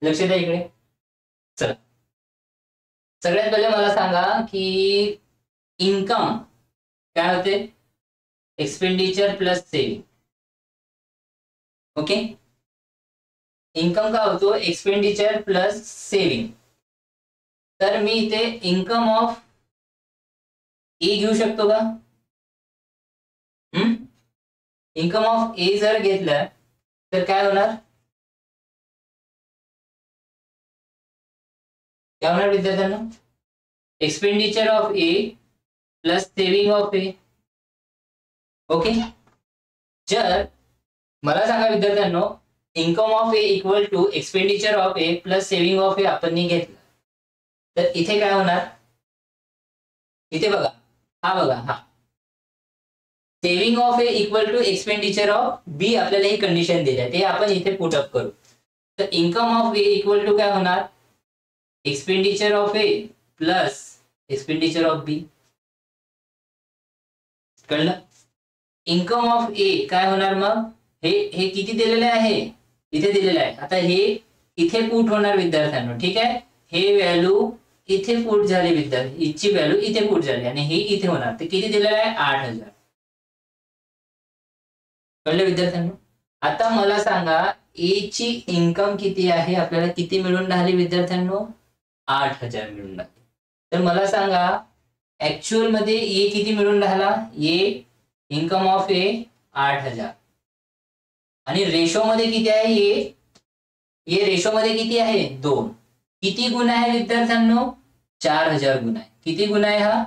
लक्ष द्या इकडे. चला सगळ्यात पहिले मला सांगा की इन्कम काय होते, expenditure plus saving. Okay, income काय होतो, एक्सपेंडिचर प्लस सेविंग. तर मी इथे इन्कम ऑफ ए घेऊ शकतो का? इन्कम ऑफ ए जर घेतलं तर काय होणार, काय होणार विद्यार्थ्यांना, expenditure of A plus saving of A. Okay, जर मला सांगा विद्यार्थ्यांनो, income of A equal to expenditure of A plus saving of A आपण घेतलं तर इथे काय होणार, इथे बघा, हा बघा, हा saving of A equal to expenditure of B आपल्याला ही कंडिशन दिली आहे, ते आपण इथे पुट अप करू. तर income of A equal to काय होणार, expenditure of A plus expenditure of B. कळलं, इन्कम ऑफ ए काय होणार, मग हे किती दिलेले आहे, इथे दिलेलं आहे. आता हे इथे पुट होणार विद्यार्थ्यांना. ठीक आहे, हे व्हॅल्यू इथे पुट झाली विद्यार्थी, इथची व्हॅल्यू इथे पुट झाली आणि हे इथे होणार. ते किती दिलेलं आहे, 8,000. कळलं विद्यार्थ्यांना. आता मला सांगा ए ची इन्कम किती आहे, आपल्याला किती मिळून राहिली विद्यार्थ्यांनो, 8,000 मिळून राहिली. तर मला सांगा ऍक्च्युअल मध्ये ए किती मिळून राहिला, ए इन्कम ऑफ ए 8,000 आणि रेशो मध्ये किती आहे, ए रेशो मध्ये किती आहे, 2. किती गुण आहे विद्यार्थ्यांनो, 4,000 गुण आहे. किती गुण आहे हा,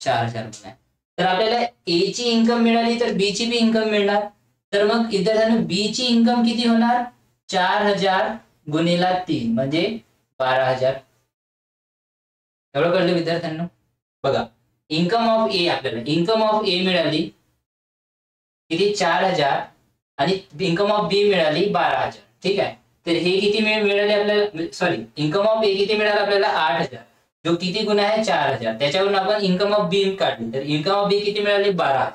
4,000 गुण आहे. तर आपल्याला ए ची इन्कम मिळाली तर बी ची बी इन्कम मिळणार. तर मग विद्यार्थ्यांनो बी ची इन्कम किती होणार, 4,000 गुणिला 3 म्हणजे 12,000. एवढं कळलं विद्यार्थ्यांनो. बघा इन्कम ऑफ ए, आपल्याला इन्कम ऑफ ए मिळाली किती, 4,000 आणि इन्कम ऑफ बी मिळाली 12,000. ठीक आहे, तर हे किती मिळाले आपल्याला, सॉरी इन्कम ऑफ ए किती मिळालं आपल्याला, 8,000. जो किती गुण आहे, 4,000. त्याच्यावरून आपण इन्कम ऑफ बी काढली तर इन्कम ऑफ बी किती मिळाली, 12,000.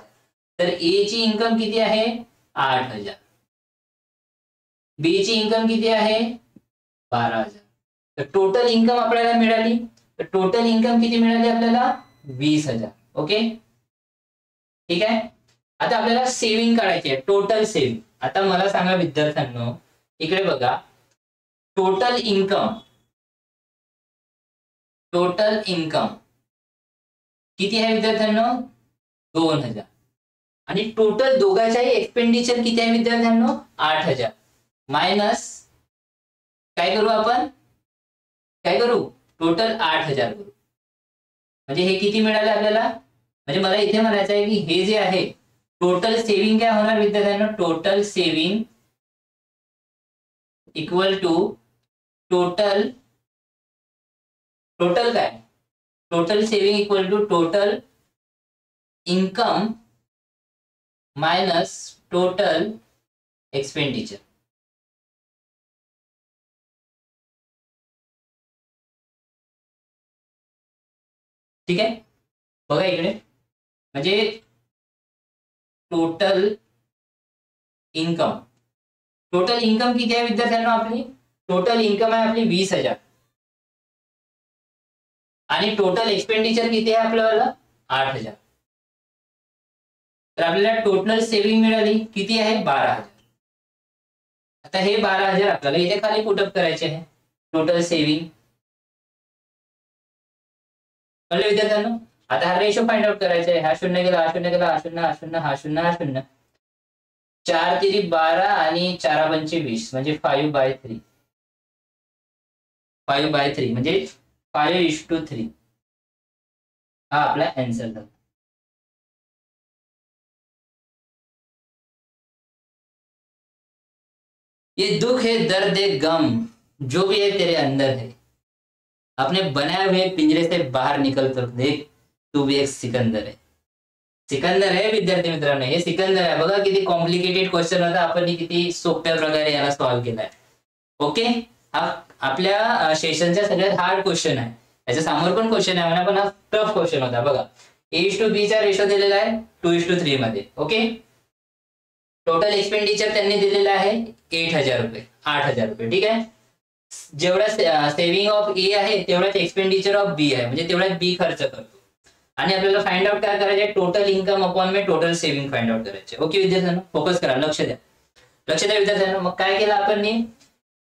तर ए ची इन्कम किती आहे 8,000, बी ची इन्कम किती आहे 12,000. तर टोटल इन्कम आपल्याला मिळाली. तर टोटल इन्कम किती मिळाली आपल्याला 20,000. ओके ठीक आहे. आता आपल्याला सेव्हिंग काढायची आहे, टोटल सेव्हिंग. आता मला सांगा विद्यार्थ्यांनो, इकडे बघा, टोटल इन्कम किती आहे विद्यार्थ्यांनो 2,000 आणि टोटल दोघांचाही एक्सपेंडिचर किती आहे विद्यार्थ्यांनो 8,000 मायनस काय करू आपण, काय करू टोटल 8,000 करू. म्हणजे हे किती मिळाले आपल्याला, म्हणजे मला इथे म्हणायचं आहे की हे जे आहे टोटल सेव्हिंग काय होणार विद्यार्थ्यांनो, total saving equal to total काय, total saving equal to total income minus total expenditure. ठीक आहे. बघा इकडे, म्हणजे टोटल इन्कम किती आहे विद्यार्थ्यांनो, आपली टोटल इन्कम आहे आपली 20,000 आणि टोटल एक्सपेंडिचर किती आहे आपल्याला 8,000. तर आपल्याला टोटल सेव्हिंग मिळाली किती आहे 12,000. आता हे 12,000 आपल्याला इथे खाली पुटअप करायचे आहे, टोटल सेव्हिंग. कळले विद्यार्थ्यांनो. आता हा रेशो फाइंड आउट करायचा आहे. हा शून्य गेला, हा शून्य गेला, हा शून्य, हा शून्य, हा शून्य, हा शून्य. 4 तिरी 12 आणि 4 पंचे 20 म्हणजे 5/3. 5/3 म्हणजे 5:3. हा आपला आन्सर झाला. ये दुख है दर्द है गम जो भी है तेरे अंदर है, अपने बनाए हुए पिंजरे से बाहर निकल कर देख, तू भी एक सिकंदर है. सिकंदर आहे विद्यार्थी मित्रांनो, हे सिकंदर आहे. बघा किती कॉम्प्लिकेटेड क्वेश्चन होता, आपण किती सोप्या प्रकारे याला सॉल्व्ह केलाय. ओके, हा आपल्या सेशनचा सगळ्यात हार्ड क्वेश्चन आहे. याच्या समोर पण क्वेश्चन आहे म्हणा, पण हा टफ क्वेश्चन होता. बघा A:B चा रेशो दिलेला आहे 2:3 मध्ये. ओके, टोटल एक्सपेंडिचर त्यांनी दिलेला आहे 8,000 रुपये. 8,000 रुपये. ठीक आहे. जेवढा सेव्हिंग ऑफ ए आहे तेवढाच एक्सपेंडिचर ऑफ बी आहे, म्हणजे तेवढाच बी खर्च करतो. आणि आपल्याला फाइंड आउट काय करायचे, टोटल इन्कम अपॉन में टोटल सेव्हिंग फाइंड आउट करायचे. ओके विद्यार्थ्यांनो, फोकस करा, लक्ष द्या विद्यार्थ्यांनो. मग काय केलं आपण,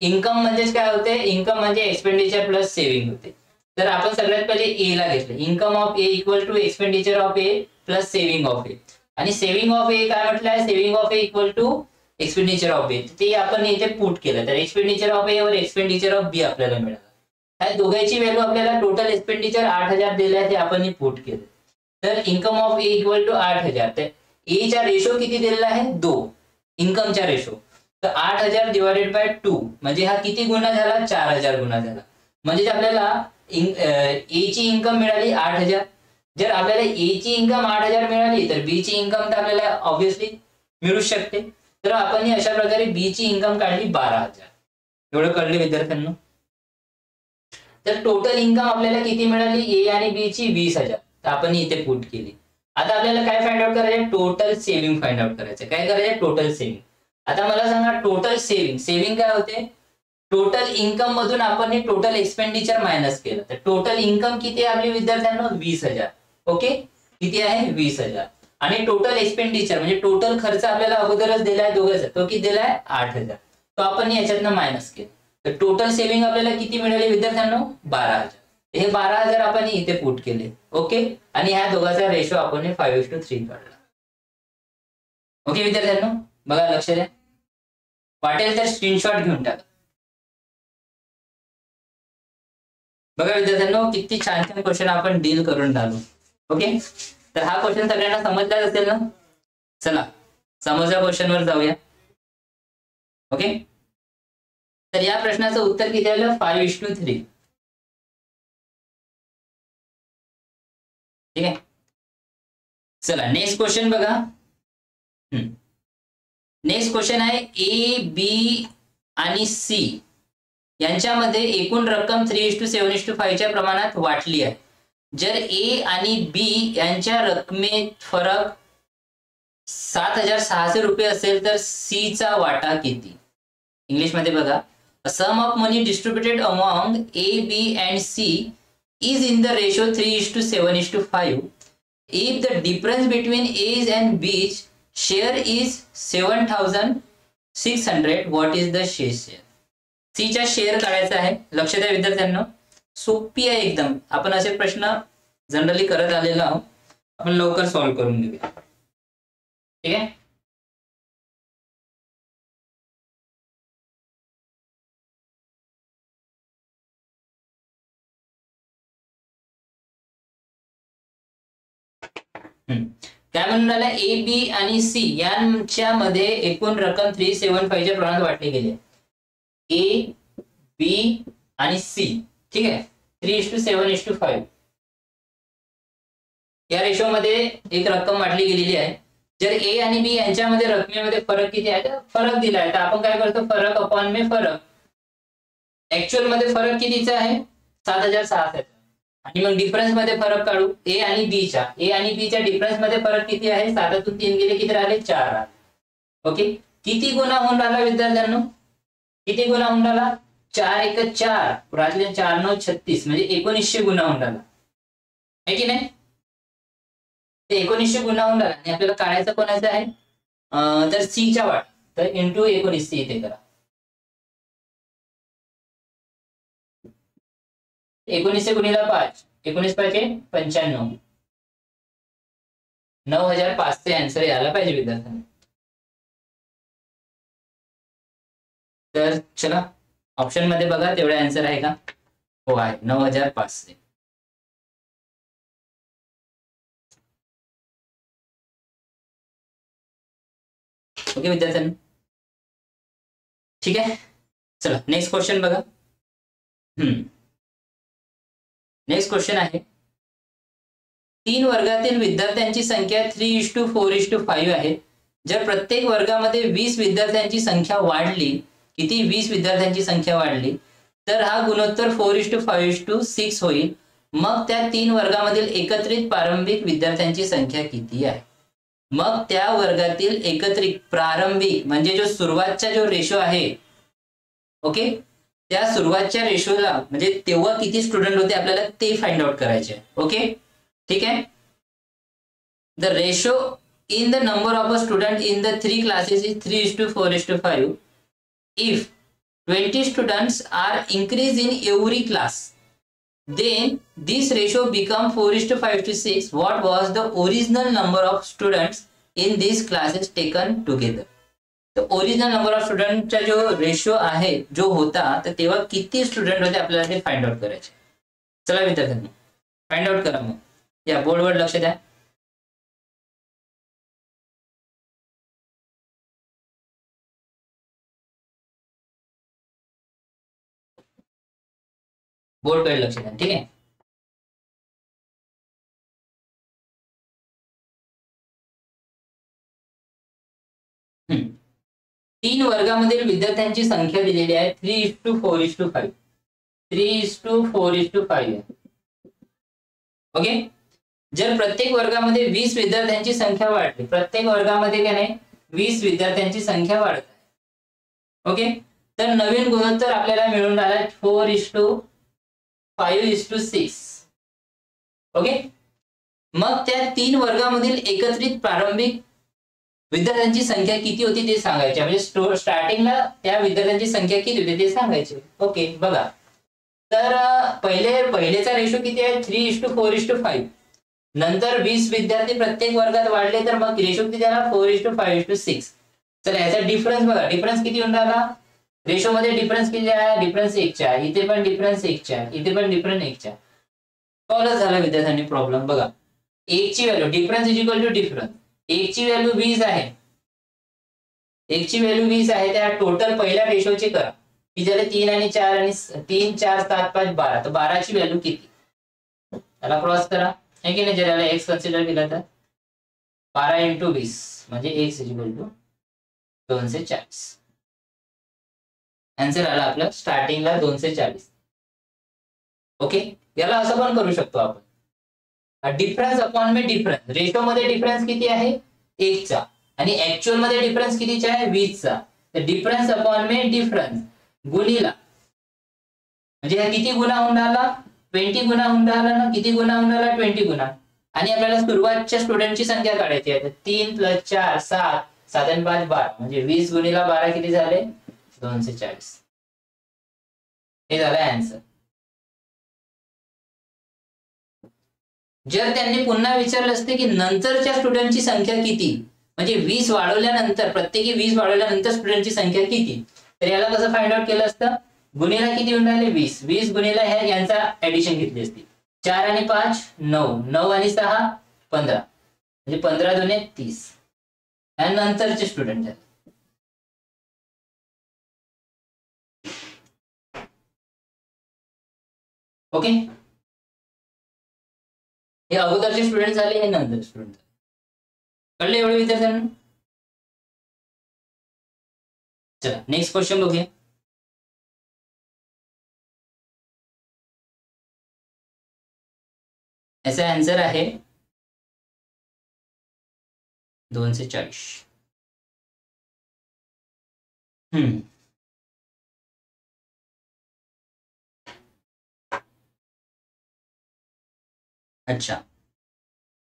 इन्कम म्हणजेच काय होते, इन्कम म्हणजे एक्सपेंडिचर प्लस सेव्हिंग होते. तर आपण सगळ्यात पहिले ए ला घेतलं, income of A equal to expenditure of A plus saving of A. आणि सेव्हिंग ऑफ ए काय म्हटलं आहे, saving of A equal to expenditure of B. ते आपण इथे पुट केलं, तर एक्सपेंडिचर ऑफ ए वर एक्सपेंडिचर ऑफ बी आपल्याला मिळालं. ह्या दोघांची व्हॅल्यू आपल्याला टोटल एक्सपेंडिचर 8,000 दिले आहे, ते आपण पुट केलं. तर income of A equal to 8,000. तर ए चा रेशो किती दिलेला आहे 2, इन्कमचा रेशो. तर 8,000 डिवायडेड बाय 2 म्हणजे हा किती गुणा झाला 4,000 गुणा झाला. म्हणजे आपल्याला ए ची इन्कम मिळाली 8,000. जर आपल्याला ए ची इन्कम 8,000 मिळाली तर बी ची इन्कम तर आपल्याला ऑब्विसली मिळू शकते. तर आपण अशा प्रकारे बी ची इन्कम काढली 12,000. एवढं कळले विद्यार्थ्यांना. तर टोटल इन्कम आपल्याला किती मिळाली ए आणि बी ची 20,000. तर आपण इथे पुट केली. आता आपल्याला काय फाइंड आउट करायचं, टोटल सेव्हिंग फाइंड आउट करायचं. काय करायचं, टोटल सेव्हिंग. आता मला सांगा टोटल सेव्हिंग काय होते, टोटल इन्कम मधून आपण टोटल एक्सपेंडिचर मायनस केलं. तर टोटल इन्कम किती आहे आपली विद्यार्थ्यांना 20,000. ओके, किती आहे 20,000. आणि टोटल एक्सपेंडिचर म्हणजे टोटल खर्च आपल्याला अगोदरच दिलाय दोघांचा, तो किती दिलाय 8,000. तो आपण याच्यातनं मायनस केलं. तर टोटल सेव्हिंग आपल्याला किती मिळाली विद्यार्थ्यांना 12,000. हे 12,000 आपण इथे पुट केले. ओके, आणि ह्या दोघांचा रेशो आपण 5:3 काढला. ओके विद्यार्थ्यांनो, बघा लक्ष द्या. वाटेल तर स्क्रीनशॉट घेऊन टाका. बघा विद्यार्थ्यांनो, किती छान छान क्वेश्चन आपण डील करून राहिलो. ओके, तर हा क्वेश्चन सगळ्यांना समजलाच असेल ना. चला समोरच्या क्वेश्चन वर जाऊया. ओके, तर या प्रश्नाचं उत्तर किती आलं 5:3. ठीक आहे. चला नेक्स्ट क्वेश्चन बघा. नेक्स्ट क्वेश्चन आहे ए बी आणि सी यांच्यामध्ये एकूण रक्कम 3:7:5 च्या प्रमाणात वाटली आहे. जर ए आणि बी यांच्या रकमेत फरक 7,600 रुपये असेल तर सी चा वाटा किती? इंग्लिश मध्ये बघा, a sum of money distributed among A, B and C is in the ratio 3:7:5. If the difference between A's and B's share is 7,600, what is the C share? C चा share काढायचा आहे. लक्ष द्या विद्यार्थ्यांना, सोपी आहे एकदम. आपण असे प्रश्न जनरली करत आलेलो आहोत, आपण लवकर सॉल्व्ह करून घेऊया. ठीक आहे. काय म्हणून राहिला, ए, बी आणि सी यांच्यामध्ये एकूण रक्कम 375 च्या प्रमाणात वाटली गेली आहे. ए, बी आणि सी, ठीक आहे, 3:7:5 या रेशो मध्ये एक रक्कम वाटली गेलेली आहे. जर ए आणि बी यांच्यामध्ये रकमेमध्ये फरक किती आहे, तर फरक दिला आहे, तर आपण काय करतो, फरक अपॉन में फरक. ऍक्च्युअल मध्ये फरक कितीचा आहे, 7,600. आणि मग डिफरन्स मध्ये फरक काढू, ए आणि बी च्या डिफरन्स मध्ये फरक किती आहे, 7तून 3 गेले, किती राहिले, 4. ओके, किती गुणा होऊन राहिला विद्यार्थ्यांनो, किती गुणा होऊन राहिला, 4 × 4, 4 × 9 = 36, म्हणजे 1900 गुणा होऊन राहिला आहे की नाही. ते 1900 गुणा होऊन राहिला आणि आपल्याला काढायचं कोणाचं आहे, तर सी च्या वाट, तर इंटू 1900 इथे करा. 1900 गुणिले 5, 19×5 = 95. 9,005 आन्सर यायला पाहिजे विद्यार्थ्यांना. तर चला ऑप्शन मध्ये बघा, तेवढे आन्सर आहे का, हो आहे, 9,005. ओके विद्यार्थ्यांना, ठीक आहे. चला नेक्स्ट क्वेश्चन बघा. नेक्स्ट क्वेश्चन आहे, 3 वर्गातील विद्यार्थ्यांची संख्या 3:4:5 आहे. जर प्रत्येक वर्गामध्ये 20 विद्यार्थ्यांची संख्या वाढली, किती, 20 विद्यार्थ्यांची संख्या वाढली, तर हा गुणोत्तर 4:5:6 होईल. मग त्या 3 वर्गामधील एकत्रित प्रारंभिक विद्यार्थ्यांची संख्या किती आहे? मग त्या वर्गातील एकत्रित प्रारंभिक म्हणजे जो सुरुवातचा जो रेशो आहे, ओके, त्या सुरुवातच्या रेशोला म्हणजे तेव्हा किती स्टुडंट होते आपल्याला ते फाइंड आउट करायचे. ओके, ठीक आहे. The ratio in the number of a student in the 3 classes is 3:4:5. If 20 students are increased in every class, then this ratio become 4:5:6. What was the original number of students in these classes taken together? तो original number of स्टुडंटचा जो ratio आहे जो होता, तर तेव्हा किती student होते आपल्याला ते फाइंड आउट करायचे. चला विद्यार्थ्यांनो फाइंड आउट करा. मग या बोर्डवर लक्ष द्या. बोर्डकडे लक्ष द्या, ठीक आहे. तीन वर्गामधील विद्यार्थ्यांची संख्या दिलेली आहे 3:4:5. 3:4:5. ओके, जर प्रत्येक वर्गामध्ये 20 विद्यार्थ्यांची संख्या वाढली, प्रत्येक वर्गामध्ये काय नाही 20 विद्यार्थ्यांची संख्या वाढत आहे. ओके, तर नवीन गुणोत्तर आपल्याला मिळून राहिला 4:5:6. ओके, मग त्या 3 वर्गामधील एकत्रित प्रारंभिक विद्यार्थ्यांची संख्या किती होती ते सांगायचे. म्हणजे स्टार्टिंगला त्या विद्यार्थ्यांची संख्या किती होती ते सांगायचे. ओके, बघा, तर पहिलेचा रेशो किती आहे 3:4:5. नंतर 20 विद्यार्थी प्रत्येक वर्गात वाढले, तर मग रेशो किती झाला 4:5:6. चला याचा डिफरन्स बघा, डिफरन्स किती होऊन राहिला, रेशो मध्ये डिफरन्स किती आहे, डिफरन्स 1 आहे, इथे पण डिफरन्स 1 आहे, इथे पण डिफरन्स 1 आहे. सॉल्व्ह झाला विद्यार्थ्यांनी प्रॉब्लेम. बघा 1 ची value, difference is equal to difference, 1 ची व्हॅल्यू 20 आहे, 1 ची व्हॅल्यू 20 आहे, त्या टोटल पहिल्या रेशोची करा, की झाले 3 आणि 4 आणि 3 4 7 5 12, तर 12 ची व्हॅल्यू किती, त्याला क्रॉस करा है की नाही. जर याला x कन्सिडर केला तर 12 × 20 म्हणजे x is equal to 240. Answer आला आपला स्टार्टिंगला 240. ओके, याला असं पण करू शकतो आपण, डिफरन्स अपॉन में डिफरन्स. रेशो मध्ये डिफरन्स किती आहे 1 चा, आणि ऍक्च्युअल मध्ये डिफरन्स कितीचा आहे 20 चा. तर डिफरन्स अपॉन में डिफरन्स गुणिला, म्हणजे हा किती गुणा होऊन राहिला 20 गुणा होऊन राहिला ना. किती गुणा होऊन राहिला 20 गुणा. आणि आपल्याला सुरुवातच्या स्टुडंटची संख्या काढायची आहे. 3 + 4 7 7 आणि 5 12 म्हणजे 20 गुणिला 12 किती झाले 240. हे झालं आन्सर. जर त्यांनी पुन्हा विचारलं असते की नंतरच्या स्टुडंटची संख्या किती, म्हणजे 20 वाढवल्यानंतर प्रत्येकी 20 वाढवल्यानंतर स्टुडंटची संख्या किती, तर याला कसं फाइंड आउट केलं असतं. गुणिला किती होऊन राहिले 20 20 गुणिला यांचा ऍडिशन घेतली असती. 4 आणि 5 9 9 आणि 6 15 म्हणजे 15 दुने 30 आणि नंतरचे स्टुडंट आहेत. ओके, हे अगोदरचे स्टुडंट झाले, हे नंतर स्टुडंट झाले. कळले एवढे विद्यार्थ्यांना. चला नेक्स्ट क्वेश्चन बघूया. याचा आन्सर आहे 240. अच्छा,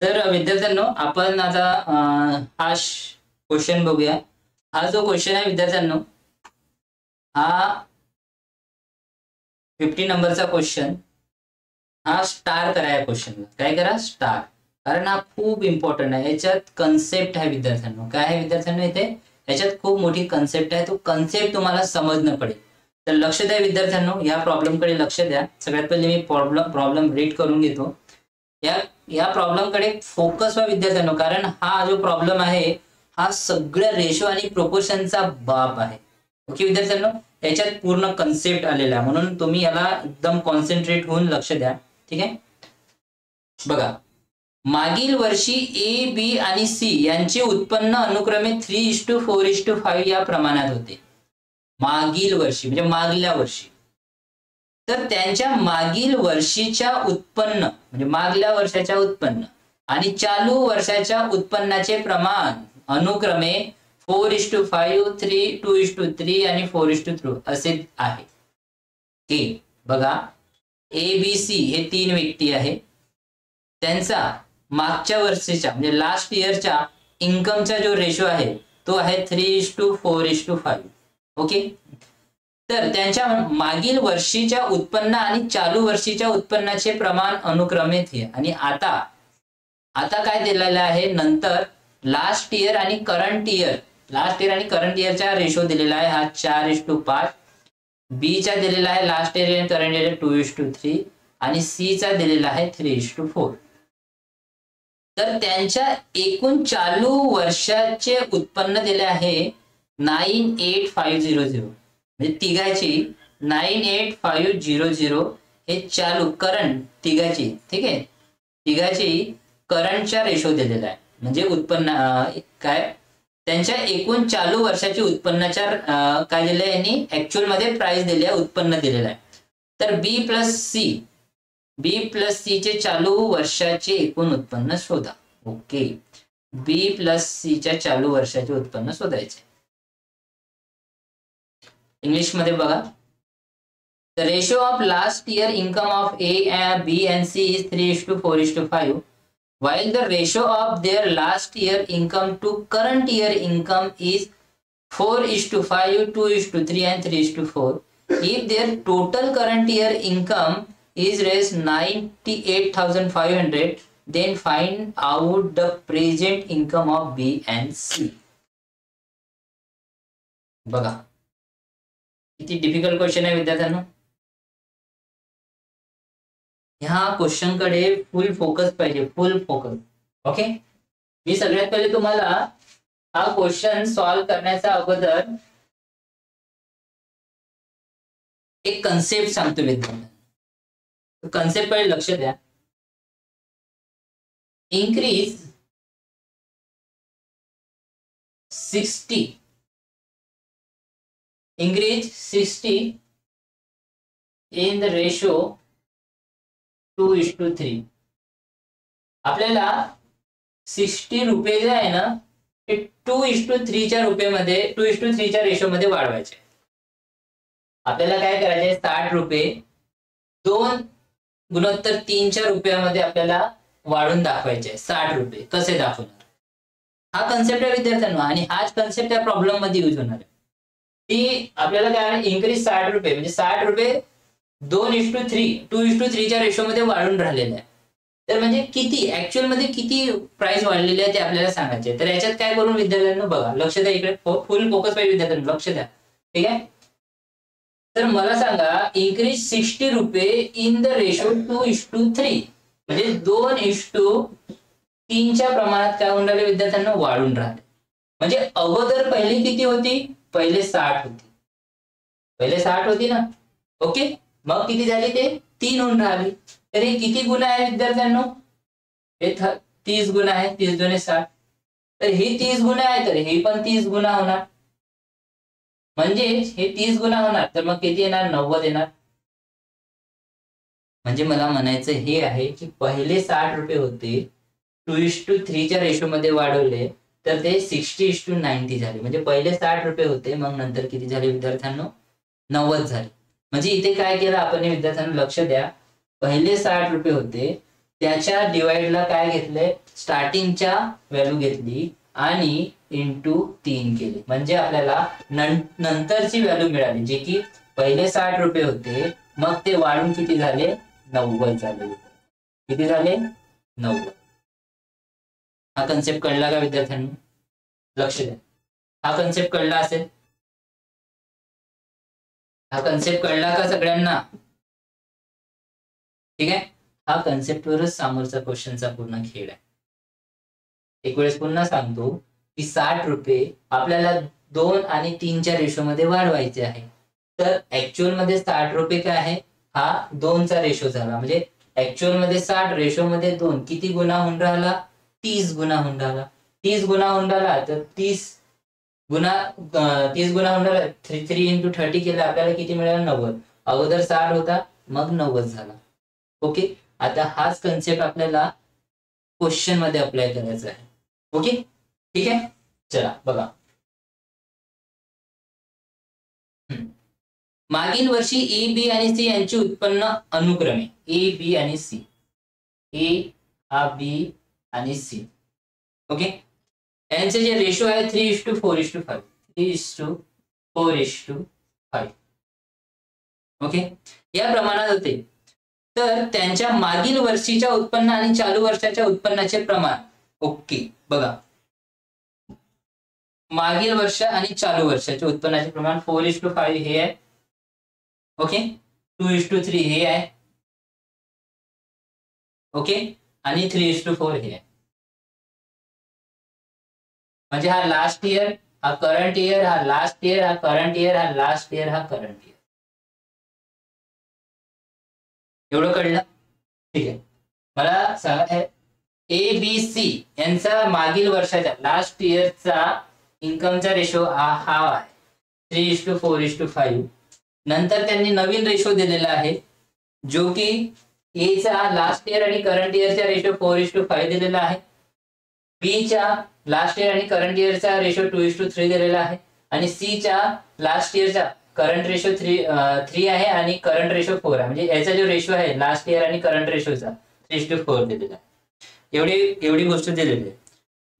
तर विद्यार्थ्यांनो आपण आता हा क्वेश्चन बघूया. हा जो क्वेश्चन आहे विद्यार्थ्यांनो, हा 50 नंबरचा क्वेश्चन. हा स्टार करा या क्वेश्चनला. काय करा स्टार, कारण हा खूप इम्पॉर्टंट आहे. याच्यात कन्सेप्ट आहे विद्यार्थ्यांनो. काय आहे विद्यार्थ्यांनो इथे याच्यात खूप मोठी कन्सेप्ट आहे. तो कन्सेप्ट तुम्हाला समजणं पडेल. तर लक्ष द्या विद्यार्थ्यांनो, या प्रॉब्लेमकडे लक्ष द्या. सगळ्यात पहिले मी प्रॉब्लेम रीड करून घेतो. या प्रॉब्लेम कडे फोकस व्हा विद्यार्थ्यांनो, कारण हा जो प्रॉब्लेम आहे हा सगळ्या रेशो आणि प्रोपोर्शनचा बाप आहे. ओके विद्यार्थ्यांनो, याच्यात पूर्ण कन्सेप्ट आलेला आहे, म्हणून तुम्ही याला एकदम कॉन्सन्ट्रेट होऊन लक्ष द्या. ठीक आहे, बघा. मागील वर्षी ए बी आणि सी यांचे उत्पन्न अनुक्रमे 3:4:5 या प्रमाणात होते. मागील वर्षी म्हणजे मागल्या वर्षी. तर त्यांच्या मागील वर्षीच्या उत्पन्न म्हणजे मागल्या वर्षाच्या उत्पन्न आणि चालू वर्षाच्या उत्पन्नाचे प्रमाण अनुक्रमे 4:5 2:3 आणि 4:3 असे आहे. हे बघा, ए बी सी हे 3 व्यक्ती आहे. त्यांचा मागच्या वर्षीच्या म्हणजे लास्ट इयरच्या इन्कमचा जो रेशो आहे तो आहे 3:4:5. ओके, तर त्यांच्या मागील वर्षीच्या उत्पन्न आणि चालू वर्षीच्या उत्पन्नाचे प्रमाण अनुक्रमे थे. आणि आता काय दिलेलं आहे, नंतर लास्ट इयर आणि करंट इयरचा रेशो दिलेला आहे हा 4:5. बी चा दिलेला आहे लास्ट इयर आणि करंट इयर 2:3 आणि सी चा दिलेला आहे 3:4. तर त्यांच्या एकूण चालू वर्षाचे उत्पन्न दिले आहे 98500. म्हणजे तिघाची 98500 हे चालू करंट तिघाची. ठीक आहे, तिघाची करंटच्या रेशो दिलेला आहे. म्हणजे उत्पन्न काय त्यांच्या एकूण चालू वर्षाची उत्पन्नाच्या काय दिले यांनी ऍक्च्युअल मध्ये प्राइस दिली आहे, उत्पन्न दिलेलं आहे. तर बी प्लस सी चे चालू वर्षाचे एकूण उत्पन्न शोधा. ओके, बी प्लस सी च्या चालू वर्षाचे उत्पन्न शोधायचे. इंग्लिश मध्ये बघा. The ratio of last year income of A, B and C is 3:4:5, while the ratio of their last year income to current year income is 4:5, 2:3 and 3:4. If their total current year income is raised 98,500, then find out the present income of B and C. बघा किती difficult question आहे विद्यार्थ्यांनो. ह्या question कडे फुल focus पाहिजे, फुल focus. Okay, मी सगळ्यात पहिले तुम्हाला हा क्वेश्चन सॉल्व करण्याच्या अगोदर एक कन्सेप्ट सांगतो विद्यार्थ्यांना. कन्सेप्ट पहिले लक्ष द्या. increase 60 in the ratio 2:3. आपल्याला 60 रुपये जे आहे ना 2:3च्या रुपयामध्ये 2:3च्या रेशोमध्ये वाढवायचे. आपल्याला काय करायचे, 60 रुपये 2:3च्या रुपयामध्ये आपल्याला वाढून दाखवायचे. 60 रुपये कसे दाखवणार, हा कन्सेप्ट आहे विद्यार्थ्यांना, आणि हाच कन्सेप्ट या प्रॉब्लेम मध्ये यूज होणार आहे. ती आपल्याला काय, इन्क्रीज 60 रुपये म्हणजे 60 रुपये 2:3च्या रेशोमध्ये वाढून राहिलेले आहे. तर म्हणजे किती ऍक्च्युअल मध्ये किती प्राइस वाढलेली आहे ते आपल्याला सांगायचे. तर याच्यात काय करून विद्यार्थ्यांना बघा, लक्ष द्या इकडे, फुल फोकस पाहिजे विद्यार्थ्यांना, लक्ष द्या. ठीक आहे. तर मला सांगा, इन्क्रीज 60 रुपये इन द रेशो 2:3 म्हणजे 2:3च्या प्रमाणात काय होऊन राहिले विद्यार्थ्यांना, वाढून राहिले. म्हणजे अगोदर पहिली किती होती, पहिले 60 होती, पहिले 60 होती ना. ओके, मग किती झाली, ते 3 होऊन राहिली. तर हे किती गुण आहे विद्यार्थ्यांनो, हे 30 गुण आहे. 30 दुणे 60, तर हे 30 गुण आहे, तर हे पण 30 गुणा होणार. म्हणजे हे 30 गुणा होणार, तर मग किती येणार, 90 येणार. म्हणजे मला म्हणायचं हे आहे की पहिले 60 रुपये होते, 2:3च्या रेशोमध्ये वाढवले तर ते 60:90 झाले. म्हणजे पहिले 60 रुपये होते, मग नंतर किती झाले विद्यार्थ्यांनो, 90 झाले. म्हणजे इथे काय केलं आपण विद्यार्थ्यांना, लक्ष द्या, पहिले 60 रुपये होते, त्याच्या डिवाइडला काय घेतले, स्टार्टिंगच्या व्हॅल्यू घेतली आणि इंटू 3 केले. म्हणजे आपल्याला नंतरची व्हॅल्यू मिळाली, जे की पहिले 60 रुपये होते, मग ते वाढून किती झाले, 90 झाले. किती झाले, 90. हा कन्सेप्ट कळला का विद्यार्थ्यांनी, लक्ष द्या. हा कन्सेप्ट कळला असेल, हा कन्सेप्ट कळला का सगळ्यांना. ठीक आहे. हा कन्सेप्टवरच समोरचा क्वेश्चनचा पूर्ण खेळ आहे. एक वेळेस पुन्हा सांगतो की 60 रुपये आपल्याला 2 आणि 3च्या रेशोमध्ये वाढवायचे आहे. तर ऍक्च्युअल मध्ये 60 रुपये काय आहे, हा 2चा रेशो झाला. म्हणजे ऍक्च्युअल मध्ये 60 रेशोमध्ये 2 किती गुणा होऊन राहिला, 30 गुणा होऊन राहिला. 30 गुणा होऊन राहिला, तर 30 गुणा होऊन राहिला, 3 × 30 केलं, आपल्याला किती मिळालं, 90. अगोदर 60 होता, मग 90 झाला. ओके, आता हाच कन्सेप्ट आपल्याला क्वेश्चन मध्ये अप्लाय करायचा आहे. ओके, ठीक आहे. चला बघा, मागील वर्षी ए, बी आणि सी यांची उत्पन्न अनुक्रमे, ए, बी आणि सी, ए हा बी आणि सी. ओके, यांचे जे रेशो आहे 3:4:5, 3:4:5. ओके, या प्रमाणात होते. तर त्यांच्या मागील वर्षीच्या उत्पन्न आणि चालू वर्षाच्या उत्पन्नाचे प्रमाण. ओके, बघा, मागील वर्ष आणि चालू वर्षाचे उत्पन्नाचे प्रमाण 4:5 हे आहे. ओके, 2:3 हे आहे. ओके, आणि 3:4 हे आहे. म्हणजे हा लास्ट इयर, हा करंट इयर, हा लास्ट इयर, हा करंट इयर, हा लास्ट इयर, हा करंट इयर. एवढं कळलं. ठीक आहे. मला सांगा, ए, बी, सी यांचा मागील वर्षाच्या, लास्ट इयरचा इन्कमचा रेशो हा आहे 3:4:5. नंतर त्यांनी नवीन रेशो दिलेला आहे, जो की ए चा लास्ट इयर आणि करंट इयरचा रेशो 4:5 दिलेला आहे. बी च्या लास्ट इयर आणि करंट इयरचा रेशो 2:3 दिलेला आहे. आणि सी च्या लास्ट इयरचा करंट रेशो 3 आहे आणि करंट रेशो 4 आहे. म्हणजे याचा जो रेशो आहे लास्ट इयर आणि करंट रेशोचा 3:4 दिलेला आहे. एवढी गोष्ट दिलेली आहे.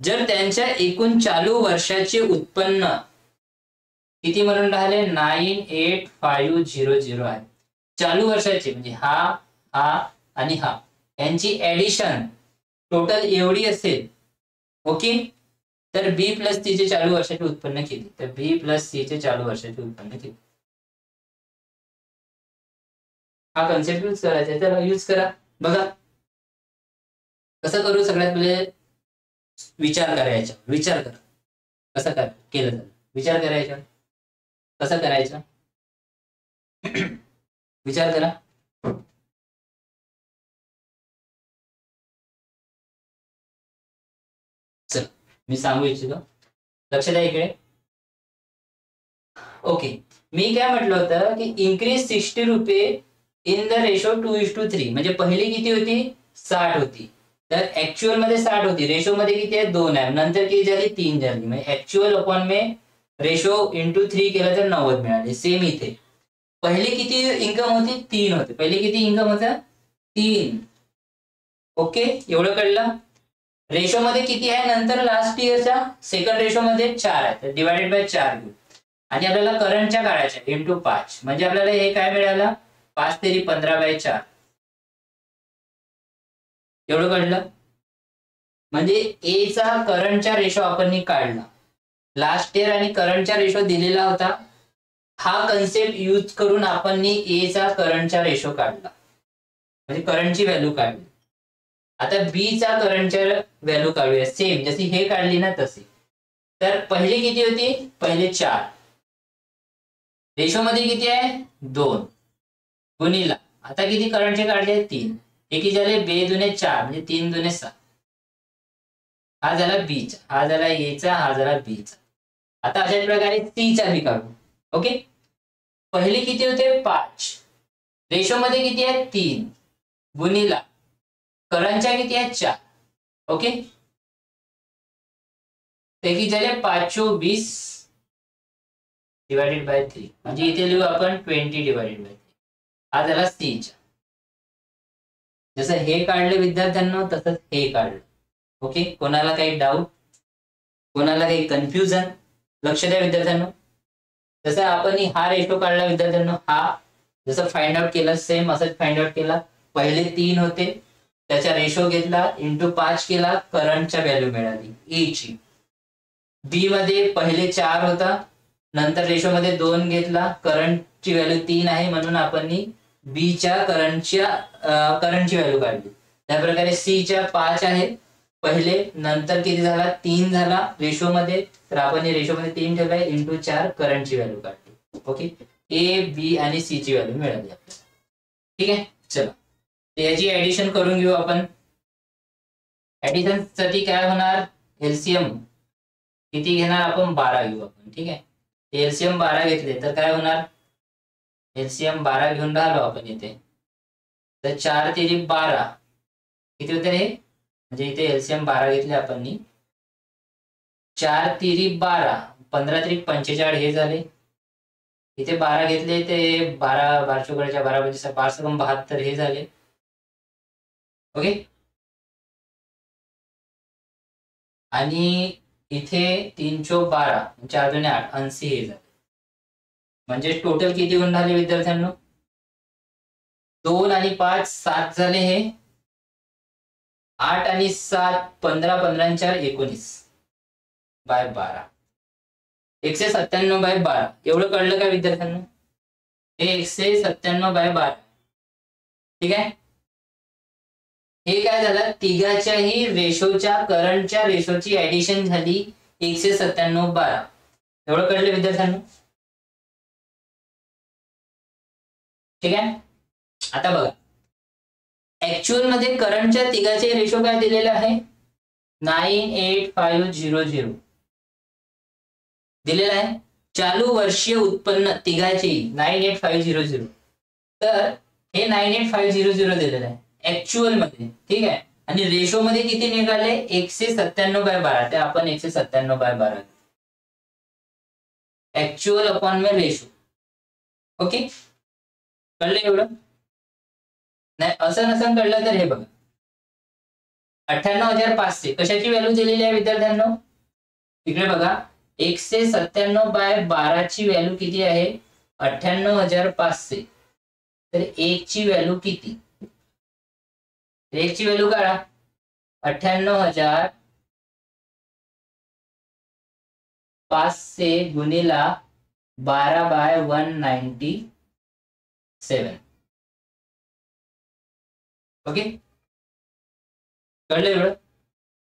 जर त्यांच्या एकूण चालू वर्षाचे उत्पन्न किती म्हणून राहिले, 9,8,500 आहे. चालू वर्षाचे म्हणजे हा आणि हा यांची ऍडिशन टोटल एवढी असेल. ओके, तर बी प्लस सी चे चालू वर्षाचे उत्पन्न किती, तर बी प्लस सी चे चालू वर्षाचे उत्पन्न किती. हा कन्सेप्ट यूज करायचा, तर यूज करा. बघा कसं करू, सगळ्यात पहिले विचार करायचा. विचार करा कसं केलं जातं, विचार करायचा कसं करायचं. विचार करा. चल मी सांगू इच्छितो, लक्ष द्या इकडे. ओके, मी काय म्हटलं होतं की इन्क्रीज 60 रुपये इन द रेशो 2:3. म्हणजे पहिली किती होती, 60 होती. तर ऍक्च्युअल मध्ये 60 होती, रेशो मध्ये किती आहे 2 आहे, नंतर किती झाली 3 झाली, म्हणजे ऍक्च्युअल अपॉन में रेशो इंटू 3 केलं तर 90 मिळाले. सेम इथे पहिले किती इन्कम होती 3 होते, पहिले किती इन्कम होतं 3. ओके एवढं कळलं. रेशो मध्ये किती आहे नंतर लास्ट इयरच्या सेकंड रेशो मध्ये 4 आहे, तर डिवायडेड बाय 4 घेऊ आणि आपल्याला करंटच्या काढायच्या इंटू 5, म्हणजे आपल्याला हे काय मिळालं 5 तेरी 15/4. एवढं कळलं. म्हणजे ए चा करंटचा रेशो आपण काढला, लास्ट इयर आणि करंटचा रेशो दिलेला होता, हा कन्सेप्ट यूज करून आपण ए चा करंटचा रेशो काढला, म्हणजे करंटची व्हॅल्यू काढली. आता बी चा करंटच्या व्हॅल्यू काढूया, सेम जशी हे काढली ना तशी. तर पहिले किती होती, पहिले 4, रेशो मध्ये किती आहे 2 गुणिला आता किती करंटचे काढले 3, हे किती झाले 2 दुने 4 म्हणजे 3 दुने 6. हा झाला बी चा, हा झाला ए चा, हा झाला बी चा. आता अशाच प्रकारे सी चा बी काढू. ओके पहिले किती होते 5, रेशो मध्ये किती आहे 3 गुणिला करंटच्या किती आहे 4. ओके ते किती झाले 5/20 डिवायडेड बाय 3, म्हणजे इथे लिहू आपण 20 डिवायडेड बाय 3. हा झाला सी चा. जसं हे काढलं विद्यार्थ्यांना तसंच हे काढलं. ओके कोणाला काही डाऊट, कोणाला काही कन्फ्युजन, लक्ष द्या विद्यार्थ्यांना. जसं आपण हा रेशो काढला विद्यार्थ्यांना, हा जसं फाइंड आउट केला सेम असंच फाइंड आउट केला. पहिले 3 होते, त्याचा रेशो घेतला इंटू 5 केला, करंटच्या व्हॅल्यू मिळाली ए ची. बी मध्ये पहिले 4 होता, नंतर रेशो मध्ये 2 घेतला, करंटची व्हॅल्यू 3 आहे म्हणून आपण बी च्या करंटची व्हॅल्यू काढली. त्या प्रकारे सी च्या 5 आहे पहिले, नंतर किती झाला 3 झाला रेशो मध्ये, तर आपण रेशो मध्ये 3 ठेवलाय इंटू 4 करंटची व्हॅल्यू काढली. ओके ए बी आणि सी ची व्हॅल्यू मिळाली आपल्याला. ठीक आहे चला याची ऍडिशन करून घेऊ आपण. ऍडिशन साठी काय होणार, एलसीएम किती घेणार आपण 12 घेऊ आपण. ठीक आहे एलसीएम 12 घेतले तर काय होणार, एलसीएम 12 घेऊन राहिलो आपण इथे, तर 4 तेरी 12 किती होते रे, म्हणजे इथे एलसीएम 12 घेतले आपण 4 तेरी 12 15 तेरी 45 हे झाले. इथे 12 घेतले ते 12 12 12 हे झाले. ओके आणि इथे 3 चोक 12 4 दुने 8 80 हे झाले. म्हणजे टोटल किती होऊन राहिले विद्यार्थ्यांनो, 2 आणि 5 7 झाले, हे 8 आणि 7 15 15 4 19 बाय 12 197 बाय 12. एवढं कळलं का विद्यार्थ्यांनो, हे 197 बाय 12. ठीक आहे हे काय झालं, तिघाच्याही रेशोच्या करंटच्या रेशोची ऍडिशन झाली 197 12. एवढं कळलं विद्यार्थ्यांनो. ठीक आहे आता बघा ऍक्च्युअल मध्ये करंटच्या तिघाचे रेशो काय दिलेला आहे 98500 दिलेला आहे. चालू वर्षीय उत्पन्न तिघाचे 98500, तर हे 98500 दिलेलं आहे ऍक्च्युअल मध्ये. ठीक आहे आणि रेशो मध्ये किती निघाले 197 बाय 12, ते आपण 197 बाय 12 ऍक्च्युअल अपॉन में रेशो. ओके कळलं एवढं. नाही असं नसेल कळलं तर हे बघा 98,500 कशाची व्हॅल्यू दिलेली आहे विद्यार्थ्यांनो, इकडे बघा 197 बाय 12 ची व्हॅल्यू किती आहे 98,500. तर 1 ची व्हॅल्यू किती, 1 ची व्हॅल्यू काढा 98,500 गुणिला 12 बाय 197. ओके कळलं एवढं.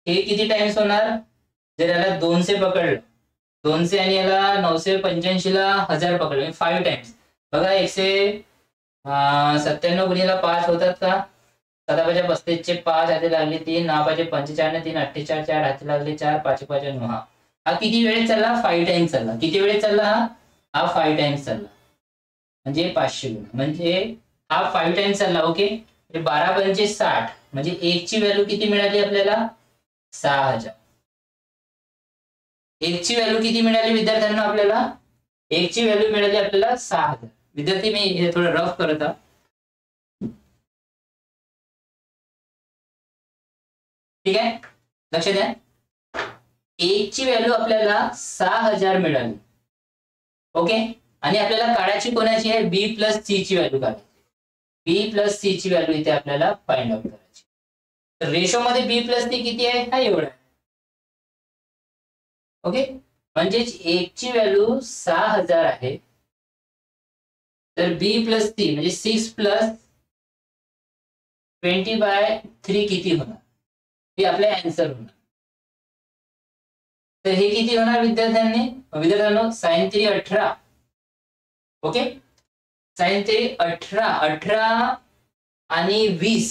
हे किती टाइम्स होणार, जर याला 200 पकडलं 200 आणि याला 985 ला 1000 पकडलं 5 टाइम्स. बघा 197 गुणिला 5 होतात का, 7 35 चे 5 हाती लागले 3, 9 45 ने 3 48 4 हाती लागले 4 5 5 9. हा किती वेळेस चालला 5 टाइम्स चालला. किती वेळेस चालला हा 5 टाइम्स चालला, म्हणजे 500 गुण, म्हणजे हा 5 टाइम्स चालला. ओके 12 5 60 म्हणजे 1 ची व्हॅल्यू किती मिळाली आपल्याला 6000. 1 ची व्हॅल्यू किती मिळाली विद्यार्थ्यांना आपल्याला 1 ची व्हॅल्यू मिळाली आपल्याला 6000. विद्यार्थी मी हे थोडं रफ करत आहे. ठीक आहे, लक्ष द्या. 1 ची व्हॅल्यू आपल्याला 6000 मिळाली. ओके, आणि आपल्याला काढायची कोणाची आहे बी प्लस सी ची व्हॅल्यू काढायची. बी प्लस सी ची व्हॅल्यू इथे आपल्याला फाइंड आउट करायची. तर रेशो मध्ये बी प्लस सी किती आहे हा एवढा आहे. ओके, म्हणजे 1 ची व्हॅल्यू 6000 आहे. तर बी प्लस सी म्हणजे 6 प्लस 20/3 किती होणार हे आपला आन्सर होणार. तर हे किती होणार विद्यार्थ्यांनो साइन 3 18. ओके, साइन 3 18 आणि 20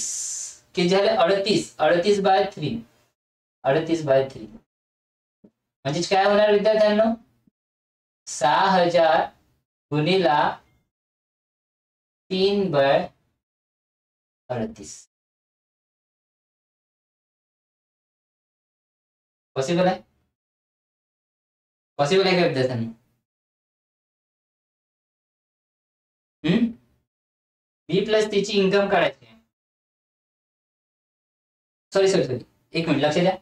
किती झाले 38/3. 38/3 म्हणजे काय होणार विद्यार्थ्यांनो 6000 गुणिला 3/38. पॉसिबल आहे? पॉसिबल आहे का विद्यार्थ्यांनो? बी प्लस तिची इन्कम काढायची. सॉरी एक मिनिट लक्ष द्या,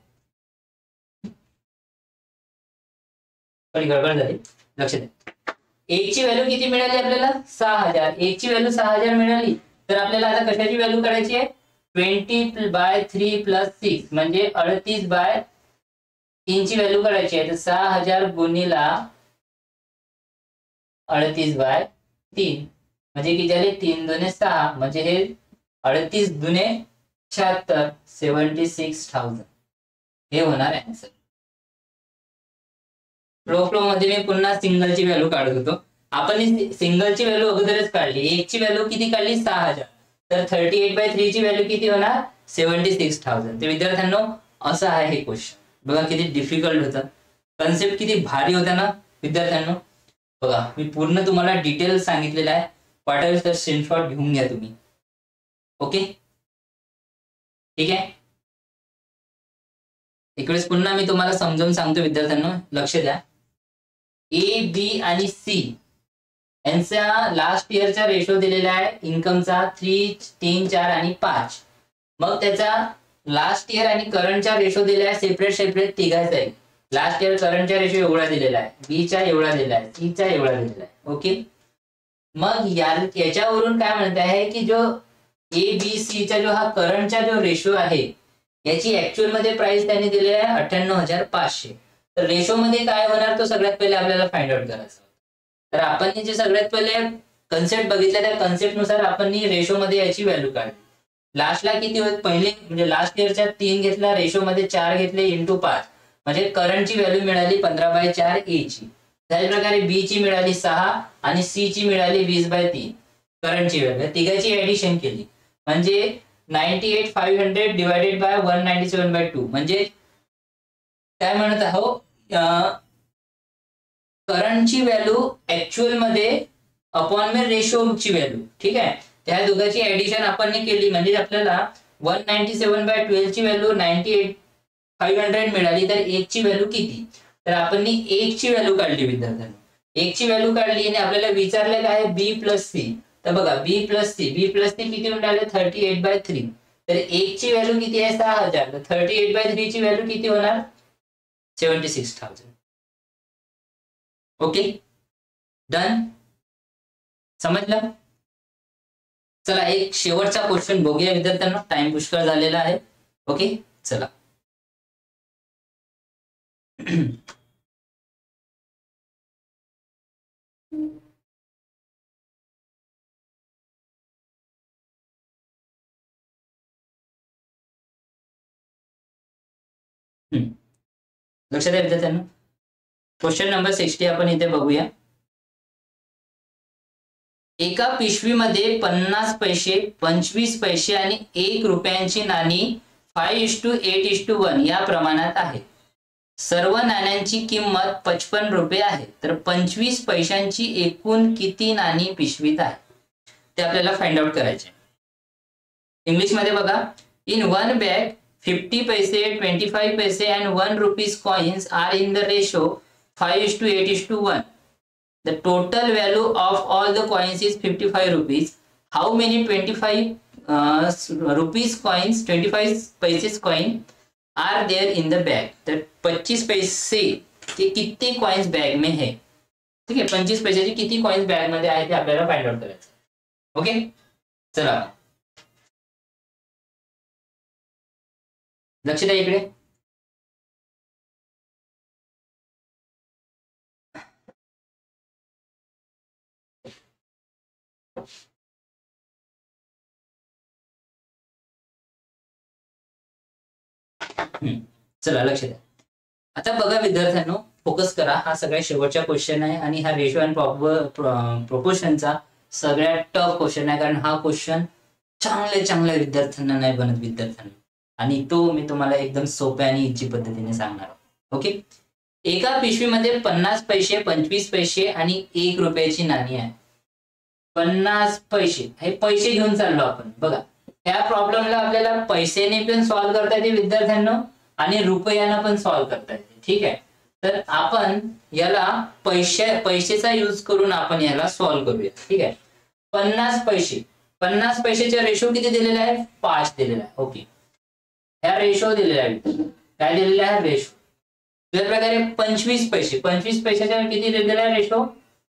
थोडी गडबड झाली, लक्ष द्या. 1 ची व्हॅल्यू किती मिळाली आपल्याला 6000. 1 ची व्हॅल्यू 6000 मिळाली. तर आपल्याला आता कशाची व्हॅल्यू काढायची आहे 20/3 प्लस 6 म्हणजे 38/3 ची व्हॅल्यू काढायची आहे. तर 6000 गुणिला 38/3 म्हणजे किती झाले 3 दुने 6 म्हणजे हे 38 दुने 76 76,000 हे होणार आन्सर. फ्लो मध्ये मी पुन्हा सिंगलची व्हॅल्यू काढत होतो. आपण सिंगलची व्हॅल्यू अगोदरच काढली. 1 ची व्हॅल्यू किती काढली 6000. तर 38/3 ची व्हॅल्यू किती होणार 76,000. तर विद्यार्थ्यांनो असं आहे हे क्वेश्चन. बघा किती डिफिकल्ट होतं, कन्सेप्ट किती भारी होता ना विद्यार्थ्यांनो. बघा मी पूर्ण तुम्हाला डिटेल सांगितलेलं आहे. वाटेल तर स्क्रीनशॉट घेऊन घ्या तुम्ही. ओके, ठीक आहे. इकडेच पुन्हा मी तुम्हाला समजावून सांगतो विद्यार्थ्यांनो, लक्ष द्या. ए बी आणि सी यांचा लास्ट इयरचा रेशो दिलेला आहे इन्कमचा 3, 3, 4 आणि 5. मग त्याचा लास्ट इयर आणि करंटचा रेशो दिलेला आहे सेपरेट तिघांचा आहे. लास्ट इयर करंटचा रेशो एवढा दिलेला आहे, बी चा एवढा दिलेला आहे, सी चा एवढा दिलेला आहे. ओके, मग याच्यावरून काय म्हणत आहे की जो ए बी सी चा जो हा करंटचा जो रेशो आहे याची ऍक्च्युअल मध्ये प्राइस त्यांनी दिलेली आहे 98,500. तर रेशो मध्ये काय होणार तो सगळ्यात पहिले आपल्याला फाइंड आउट करायचा. तर आपण जे सगळ्यात पहिले कन्सेप्ट बघितला त्या कन्सेप्ट नुसार आपण रेशो मध्ये याची व्हॅल्यू काढली. लास्टला किती होत पहिले म्हणजे लास्ट इयरच्या 3 घेतला, रेशो मध्ये 4 घेतले इंटू 5 म्हणजे करंटची व्हॅल्यू मिळाली 15/4 ए ची. त्याच प्रकारे बी ची मिळाली 6 आणि सी ची मिळाली 20/3 करंटची व्हॅल्यू. तिघाची ऍडिशन केली म्हणजे 98,500 डिवायडेड बाय 197/2 म्हणजे काय म्हणत आहोत करंटची व्हॅल्यू ऍक्च्युअल मध्ये अपॉन में रेशोची व्हॅल्यू. ठीक आहे, त्या दोघांची ऍडिशन आपण केली म्हणजे आपल्याला 197/12 ची व्हॅल्यू 98,500 मिळाली. तर 1 ची व्हॅल्यू किती, तर आपण 1 ची व्हॅल्यू काढली विद्यार्थ्यांनो. 1 ची व्हॅल्यू काढली आणि आपल्याला विचारलं काय बी प्लस सी. तर बघा बी प्लस सी किती मिळाले 38/3. तर 1 ची व्हॅल्यू किती आहे 6000. तर 38/3 ची व्हॅल्यू किती होणार 76,000. ओके, डन, समजलं. चला एक शेवटचा क्वेश्चन बघूया विद्यार्थ्यांना, टाइम पुष्कळ झालेला आहे. ओके चला. लक्षात आहे विद्यार्थ्यांना. क्वेश्चन नंबर 60 आपण इथे बघूया. एका पिशवीमध्ये 50 पैसे, 25 पैसे आणि 1 रुपयांची नाणी 5:8:1 या प्रमाणात आहे. सर्व नाण्यांची किंमत 55 रुपये आहे. तर 25 पैशांची एकूण किती नाणी पिशवीत आहे ते आपल्याला फाइंड आउट करायचे. इंग्लिश मध्ये बघा, In one bag, 50 paise, 25 paise and 1 rupees coins are in the ratio 5:8:1. The total value of all the coins is 55 rupees. How many 25 rupees coins, 25 paises coin are there in the bag? तर 25 पैसे के किती coins bag में है, ठीक आहे. 25 पैशाचे किती coins bag मध्ये आहे ते आपल्याला फाइंड आउट करायचं. ओके, चला लक्ष द्या इकडे. चला लक्ष द्या. आता बघा विद्यार्थ्यांनो, फोकस करा. हा सगळ्यात शेवटचा क्वेश्चन आहे आणि हा रेशो अँड प्रोपोर्शनचा सगळ्यात टफ क्वेश्चन आहे, कारण हा क्वेश्चन चांगल्या विद्यार्थ्यांना नाही बनत विद्यार्थ्यांना, आणि तो मी तुम्हाला एकदम सोप्या आणि इझी पद्धतीने सांगणार. ओके, एका पिशवीमध्ये 50 पैसे, 25 पैसे आणि 1 रुपयाची नाणी आहे. 50 पैसे हे पैसे घेऊन चाललो आपण. बघा, त्या प्रॉब्लेमला आपल्याला पैशाने पण सॉल्व्ह करता येते विद्यार्थ्यांना आणि रुपयानं पण सॉल्व्ह करता येते. ठीक आहे, तर आपण याला पैशाचा यूज करून आपण याला सॉल्व्ह करूया. ठीक आहे, 50 पैशाचा रेशो किती दिलेला आहे? 5 दिलेला आहे. ओके, ह्या रेशो दिलेला आहे. काय दिलेला आहे? रेशो. त्याच प्रकारे 25 पैशाच्या किती दिलेला आहे रेशो?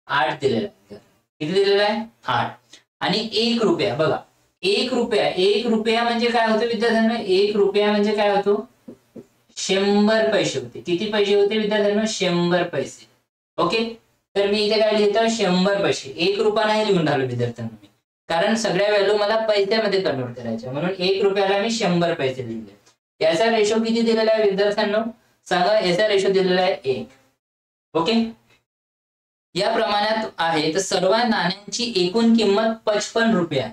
8 दिलेला आहे. किती दिलेला आहे? 8. आणि 1 रुपया, बघा 1 रुपया म्हणजे काय होतं विद्यार्थ्यांना? 1 रुपया म्हणजे काय होतो? 100 पैसे होते. किती पैसे होते विद्यार्थ्यांना? 100 पैसे. ओके, तर मी इथे काय लिहितो? 100 पैसे. 1 रुपया नाही लिहून राहिलो विद्यार्थ्यांना मी, कारण सगळ्या व्हॅल्यू मला पैशामध्ये कन्वर्ट करायच्या, म्हणून 1 रुपयाला मी 100 पैसे लिहिले. याचा रेशो किती दिलेला आहे विद्यार्थ्यांना? सांगा, याचा रेशो दिलेला आहे 1. ओके, या प्रमाणात आहे. तर सर्व नाण्यांची एकूण किंमत 55 रुपये आहे.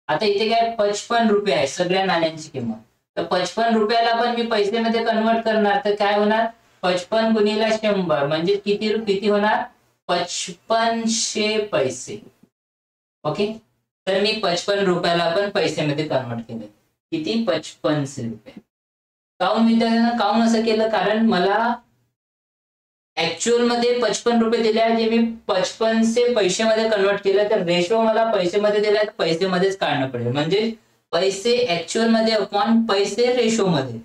आता इथे काय 55 रुपये आहे सगळ्या नाण्यांची किंमत. तर 55 रुपयाला पण मी पैसेमध्ये कन्वर्ट करणार, तर काय होणार? 55 गुणिले 100 म्हणजे किती होणार? 5500 पैसे. ओके, तर मी 55 रुपयाला पण पैसेमध्ये कन्वर्ट केले. किती? 5500 रुपये. काऊन विद्यार्थ्यांना, काऊन असं केलं? कारण मला ऍक्च्युअल मध्ये 55 रुपये दिले आहे, जे मी 5500 पैशामध्ये कन्वर्ट केलं, तर रेशो मला पैसेमध्ये दिला आहे, पैसेमध्येच काढणं पडेल. म्हणजे पैसे ऍक्च्युअल मध्ये अपॉन पैसे रेशो मध्ये,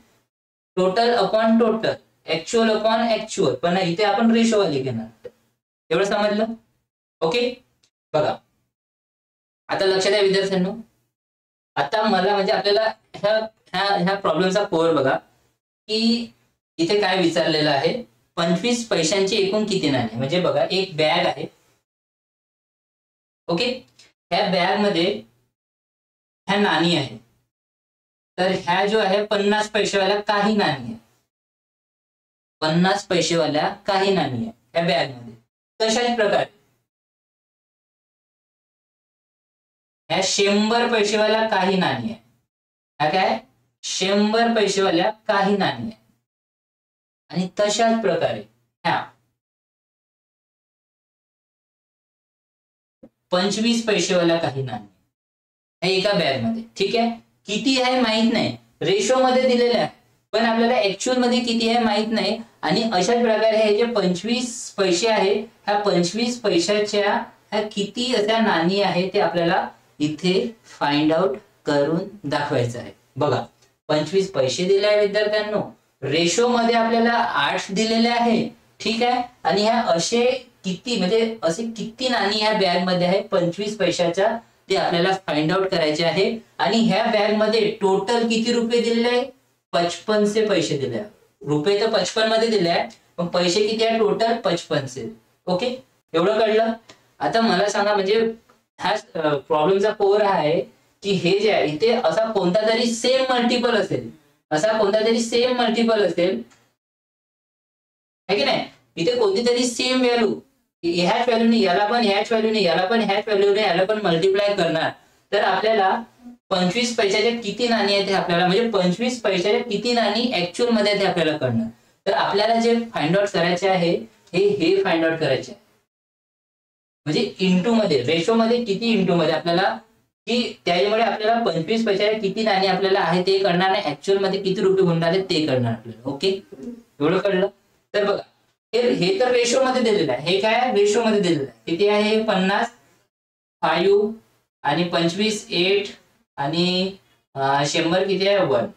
total upon total, actual upon actual, पण इथे आपण रेशो वाली घेणार. एवढं समजलं? ओके, बघा आता लक्षात द्या विद्यार्थ्यांनो. आता मला म्हणजे आपल्याला ह्या प्रॉब्लेमचा कोर बघा, की इथे काय विचारलेलं आहे? 25 पैशांची एकूण किती नाणी? म्हणजे बघा, एक बॅग आहे. ओके, ह्या बॅग मध्ये ह्या नाणी आहे. तर ह्या जो आहे 50 पैशावाल्या काही नाणी आहे. 50 पैशावाल्या काही नाणी आहे ह्या बॅग मध्ये. तशाच प्रकारे ह्या 100 पैशावाल्या काही नाणी आहे. ह्या काय? 100 पैशावाल्या काही नाणी आहे. आणि तशाच प्रकारे ह्या 25 पैशावाल्या काही नाणी एका बॅग मध्ये. ठीक आहे, किती आहे माहित नाही, रेशो मध्ये दिलेलं आहे, पण आपल्याला ऍक्च्युअल मध्ये किती आहे माहित नाही. आणि अशाच प्रकारे हे जे 25 पैसे आहे, ह्या 25 पैशाच्या ह्या किती अशा नाणी आहे ते आपल्याला इथे फाइंड आउट करून दाखवायचं आहे. बघा, 25 पैसे दिले आहे विद्यार्थ्यांनो, रेशो मध्ये आपल्याला 8 दिलेले आहे. ठीक आहे, आणि ह्या असे किती म्हणजे असे किती नाणी ह्या बॅग मध्ये आहे 25 पैशाच्या, ते आपल्याला फाइंड आउट करायचे आहे. आणि ह्या बॅग मध्ये टोटल किती रुपये दिलेले आहे? 5500 पैसे दिले आहे. रुपये तर 55 मध्ये दिले आहे, पण पैसे किती आहे? टोटल 5500. ओके, एवढं कळलं? आता मला सांगा, म्हणजे हा प्रॉब्लेमचा कोर आहे की हे जे आहे इथे असा कोणता तरी सेम मल्टिपल असेल, असा कोणता तरी सेम मल्टिपल असेल, है की नाही? इथे कोणती तरी सेम व्हॅल्यू ह्याच व्हॅल्यूने याला पण, ह्याच व्हॅल्यूने याला पण, ह्याच व्हॅल्यूने याला पण मल्टिप्लाय करणार, तर आपल्याला 25 पैशाच्या किती नाणी आहेत हे आपल्याला, म्हणजे 25 पैशाच्या किती नाणी ऍक्च्युअल मध्ये ते आपल्याला कळणार. तर आपल्याला जे फाइंड आउट करायचे आहे हे फाइंड आउट करायचे आहे. म्हणजे इंटू मध्ये, रेशो मध्ये किती इंटू मध्ये आपल्याला की त्यामुळे आपल्याला 25 पैशाचे किती नाणी आपल्याला आहे ते कळणार नाही, ऍक्च्युअल मध्ये किती रुपये होऊन राहिले ते कळणार आपल्याला. ओके, एवढं कळलं. तर बघा हे तर रेशो मध्ये दिलेलं आहे. हे काय रेशो मध्ये दिलेलं आहे. किती आहे 50 5 आणि 25 8 आणि 100 किती आहे 1.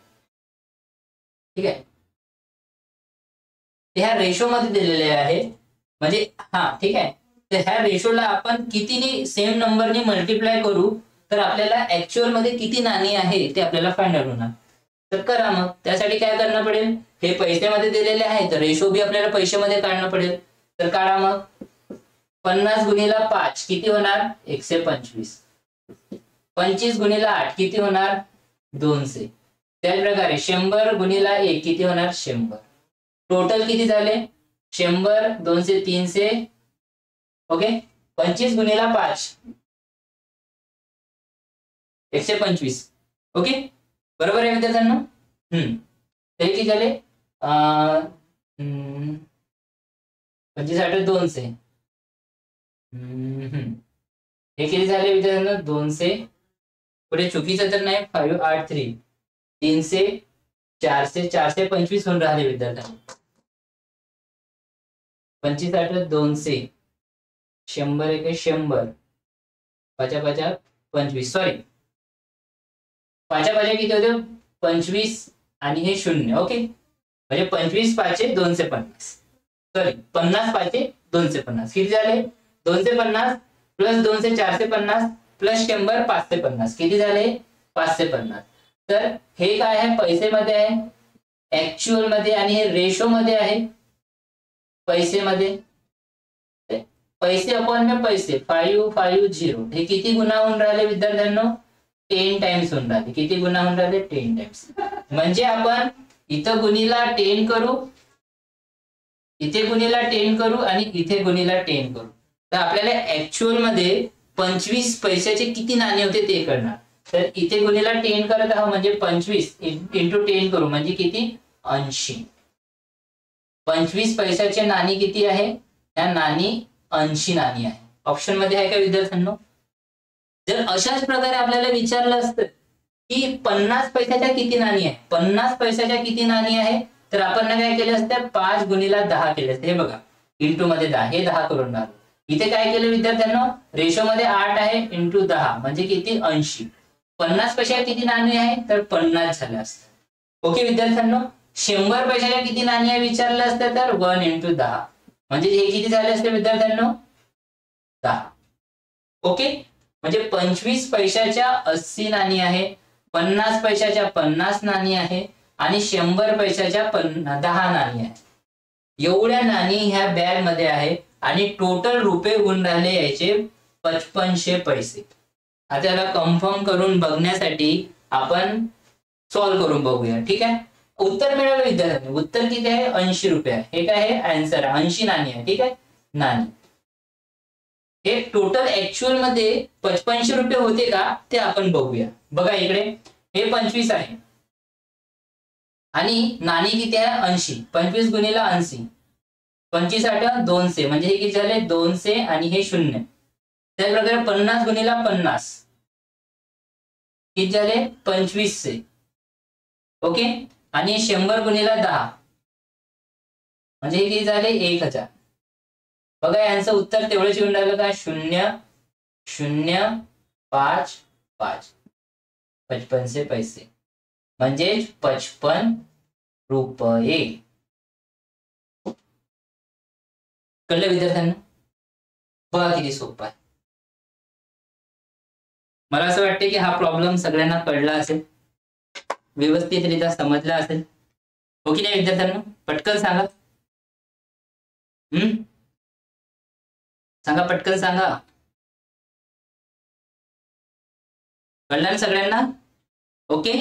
ठीक आहे, ते ह्या रेशो मध्ये दिलेले आहे. म्हणजे ठीक आहे, तर ह्या रेशोला आपण कितीने सेम नंबरने मल्टिप्लाय करू तर आपल्याला ऍक्च्युअल मध्ये किती नाणी आहे ते आपल्याला फाइंड आउट होणार. तर करा मग. त्यासाठी काय करणं पडेल, हे पैशामध्ये दिलेले आहे तर रेशो बी आपल्याला पैशामध्ये काढणं पडेल. तर काढा मग. 50 गुणिला 5 किती होणार 125. 25 गुणिला 8 किती होणार 200. त्याच प्रकारे 100 गुणिला 1 किती होणार 100. टोटल किती झाले 100 200 300. ओके, 25 गुणिला 5 125. ओके, बरोबर आहे विद्यार्थ्यांना. तरी किती झाले 25 8 200. हे किती झाले विद्यार्थ्यांना 200. पुढे चुकीचं तर नाही 5 8 3 300 400 425 होऊन राहिले विद्यार्थ्यांना. 25 8 200 100 1 100 5 5 25. सॉरी 5 5 किती होते 25 आणि हे 0. ओके, म्हणजे 25 5 250. सॉरी 50 5 250 किती झाले 250 प्लस 200 450 प्लस 100 550 किती झाले 550. तर हे काय आहे पैसेमध्ये आहे ऍक्च्युअल मध्ये आणि हे रेशो मध्ये आहे पैसेमध्ये. पैसे अपॉन में पैसे 5 5 0. हे किती गुणा होऊन राहिले विद्यार्थ्यांनो 10 टाइम्स होऊन राहिले. किती गुणा होऊन राहिले 10 टाइम्स. म्हणजे आपण इथं गुणीला 10 करू, इथे गुणीला 10 करू आणि इथे गुणीला 10 करू तर आपल्याला ऍक्च्युअल मध्ये 25 पैशाचे किती नाणे होते ते कळणार. तर इथे गुणीला 10 करत आहोत म्हणजे 25 इंटू 10 करू म्हणजे किती 80. 25 पैशाचे नाणी किती आहे त्या नाणी 80 नाणी आहे. ऑप्शन मध्ये आहे का विद्यार्थ्यांनो. जर अशाच प्रकारे आपल्याला विचारलं असतं की 50 पैशाच्या किती नाणी आहे 50 पैशाच्या किती नाणी आहे तर आपण काय केलं असतं 5 गुणीला 10 केले असते. हे बघा इंटू मध्ये 10 हे 10 करून टाकलं. इथे काय केलं विद्यार्थ्यांनो रेशो मध्ये 8 आहे इंटू 10 म्हणजे किती 80. 50 पैशाच्या किती नाणी आहे तर 50 झाले असते. ओके विद्यार्थ्यांनो, 100 पैशाच्या किती नाणी आहे विचारलं असतं तर 1 इंटू 10 म्हणजे हे किती झाले असते विद्यार्थ्यांनो 10. ओके, म्हणजे 25 पैशाच्या 80 नाणी आहे, 50 पैशाच्या 50 नाणी आहे आणि 100 पैशाच्या 10 नाणी आहे. एवढ्या नाणी ह्या बॅग मध्ये आहे आणि टोटल रुपये होऊन राहिले याचे 5500 पैसे. आता याला कन्फर्म करून बघण्यासाठी आपण सॉल्व्ह करून बघूया. ठीक आहे, उत्तर मिळालं विद्यार्थ्यांनी. उत्तर किती आहे 80 रुपये आहे. हे काय आहे आन्सर 80 नाणी आहे. ठीक आहे, नाणी हे टोटल ऍक्च्युअल मध्ये 5500 रुपये होते का ते आपण बघूया. बघा इकडे हे 25 आहे आणि नाणी किती आहे 80. 25 गुणीला 80 25 8 200 म्हणजे हे किती झाले 200 आणि हे 0. त्याच प्रकारे 50 गुणीला 50 किती झाले 2500. ओके, आणि 100 गुणीला 10 म्हणजे हे किती झाले 1000. बघा यांचं उत्तर तेवढंच येऊन राहिलं का 0 0 5 5 55 पैसे म्हणजे 55 रुपये. कळलं विद्यार्थ्यांना. बघा किती सोपं आहे. मला असं वाटतं की हा प्रॉब्लेम सगळ्यांना कळला असेल, व्यवस्थितरित्या समजला असेल. हो की नाही विद्यार्थ्यांना. पटकन सांगा. सांगा पटकन सांगा. कळलं ना सगळ्यांना. ओके,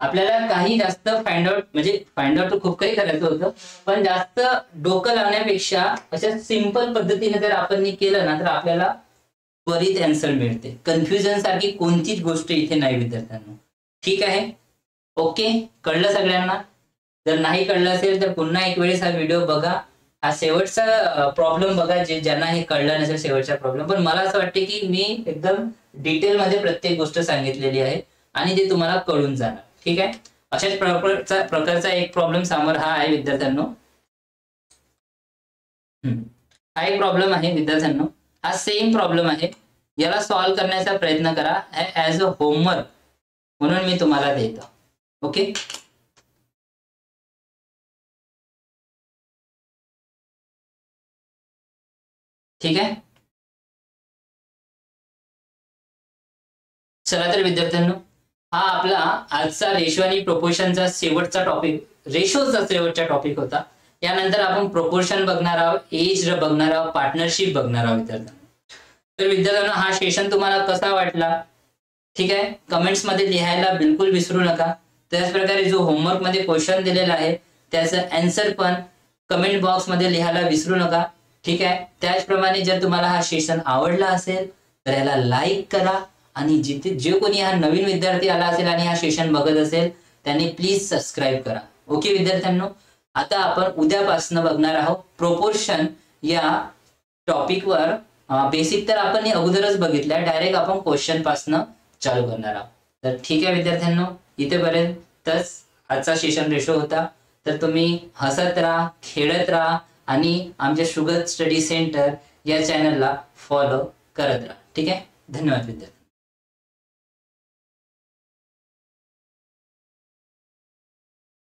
आपल्याला काही जास्त फाइंड आउट तर खूप काही करायचं होतं पण जास्त डोकं लावण्यापेक्षा अशा सिंपल पद्धतीने जर आपण केलं ना तर आपल्याला त्वरित आन्सर मिळते. कन्फ्युजन सारखी कोणतीच गोष्ट इथे नाही विद्यार्थ्यांना. ठीक आहे, ओके, कळलं सगळ्यांना. जर नाही कळलं असेल तर पुन्हा एक वेळेस हा व्हिडिओ बघा हा शेवटचा प्रॉब्लेम बघा, जे ज्यांना हे कळलं नसेल शेवटचा प्रॉब्लेम, पण मला असं वाटते की मी एकदम डिटेल मध्ये प्रत्येक गोष्ट सांगितलेली आहे आणि ते तुम्हाला कळून जाणार. ठीक आहे. अशाच प्रकारचा एक प्रॉब्लेम समोर हा आहे विद्यार्थ्यांनो. हा एक प्रॉब्लेम आहे विद्यार्थ्यांनो, हा सेम प्रॉब्लेम आहे. याला सॉल्व्ह करण्याचा प्रयत्न करा ऍज अ होमवर्क म्हणून मी तुम्हाला देतो. ओके. ठीक आहे. चला तर विद्यार्थ्यांनो, हा आपला आजचा रेशो आणि प्रोपोर्शनचा शेवटचा टॉपिक, रेशोचा शेवटचा टॉपिक होता. यानंतर आपण प्रोपोर्शन बघणार आहोत, एज बघणार आहोत, पार्टनरशिप बघणार आहोत विद्यार्थ्यांनो. तर विद्यार्थ्यांनो, हा सेशन तुम्हाला कसा वाटला? ठीक आहे, कमेंट्स मध्ये लिहायला बिलकुल विसरू नका. त्याच प्रकारे जो होमवर्क मध्ये क्वेश्चन दिलेला आहे त्याचं आन्सर पण कमेंट बॉक्स मध्ये लिहायला विसरू नका. ठीक आहे. त्याचप्रमाणे जर तुम्हाला हा सेशन आवडला असेल तर याला लाईक करा आणि जिथे जे कोणी हा नवीन विद्यार्थी आला असेल आणि हा सेशन बघत असेल त्यांनी प्लीज सबस्क्राईब करा. ओके विद्यार्थ्यांनो, आता आपण उद्यापासून बघणार आहोत प्रोपोर्शन या टॉपिकवर. बेसिक तर आपण हे अगोदरच बघितलंय, डायरेक्ट आपण क्वेश्चन पासून चालू करणार आहोत. तर ठीक आहे विद्यार्थ्यांनो, इथेपर्यंतच आजचा सेशन रेशो होता. तर तुम्ही हसत राहा, खेळत राहा आणि आमच्या शुगर स्टडी सेंटर या चॅनलला फॉलो करत राहा. ठीक आहे. धन्यवाद विद्यार्थी.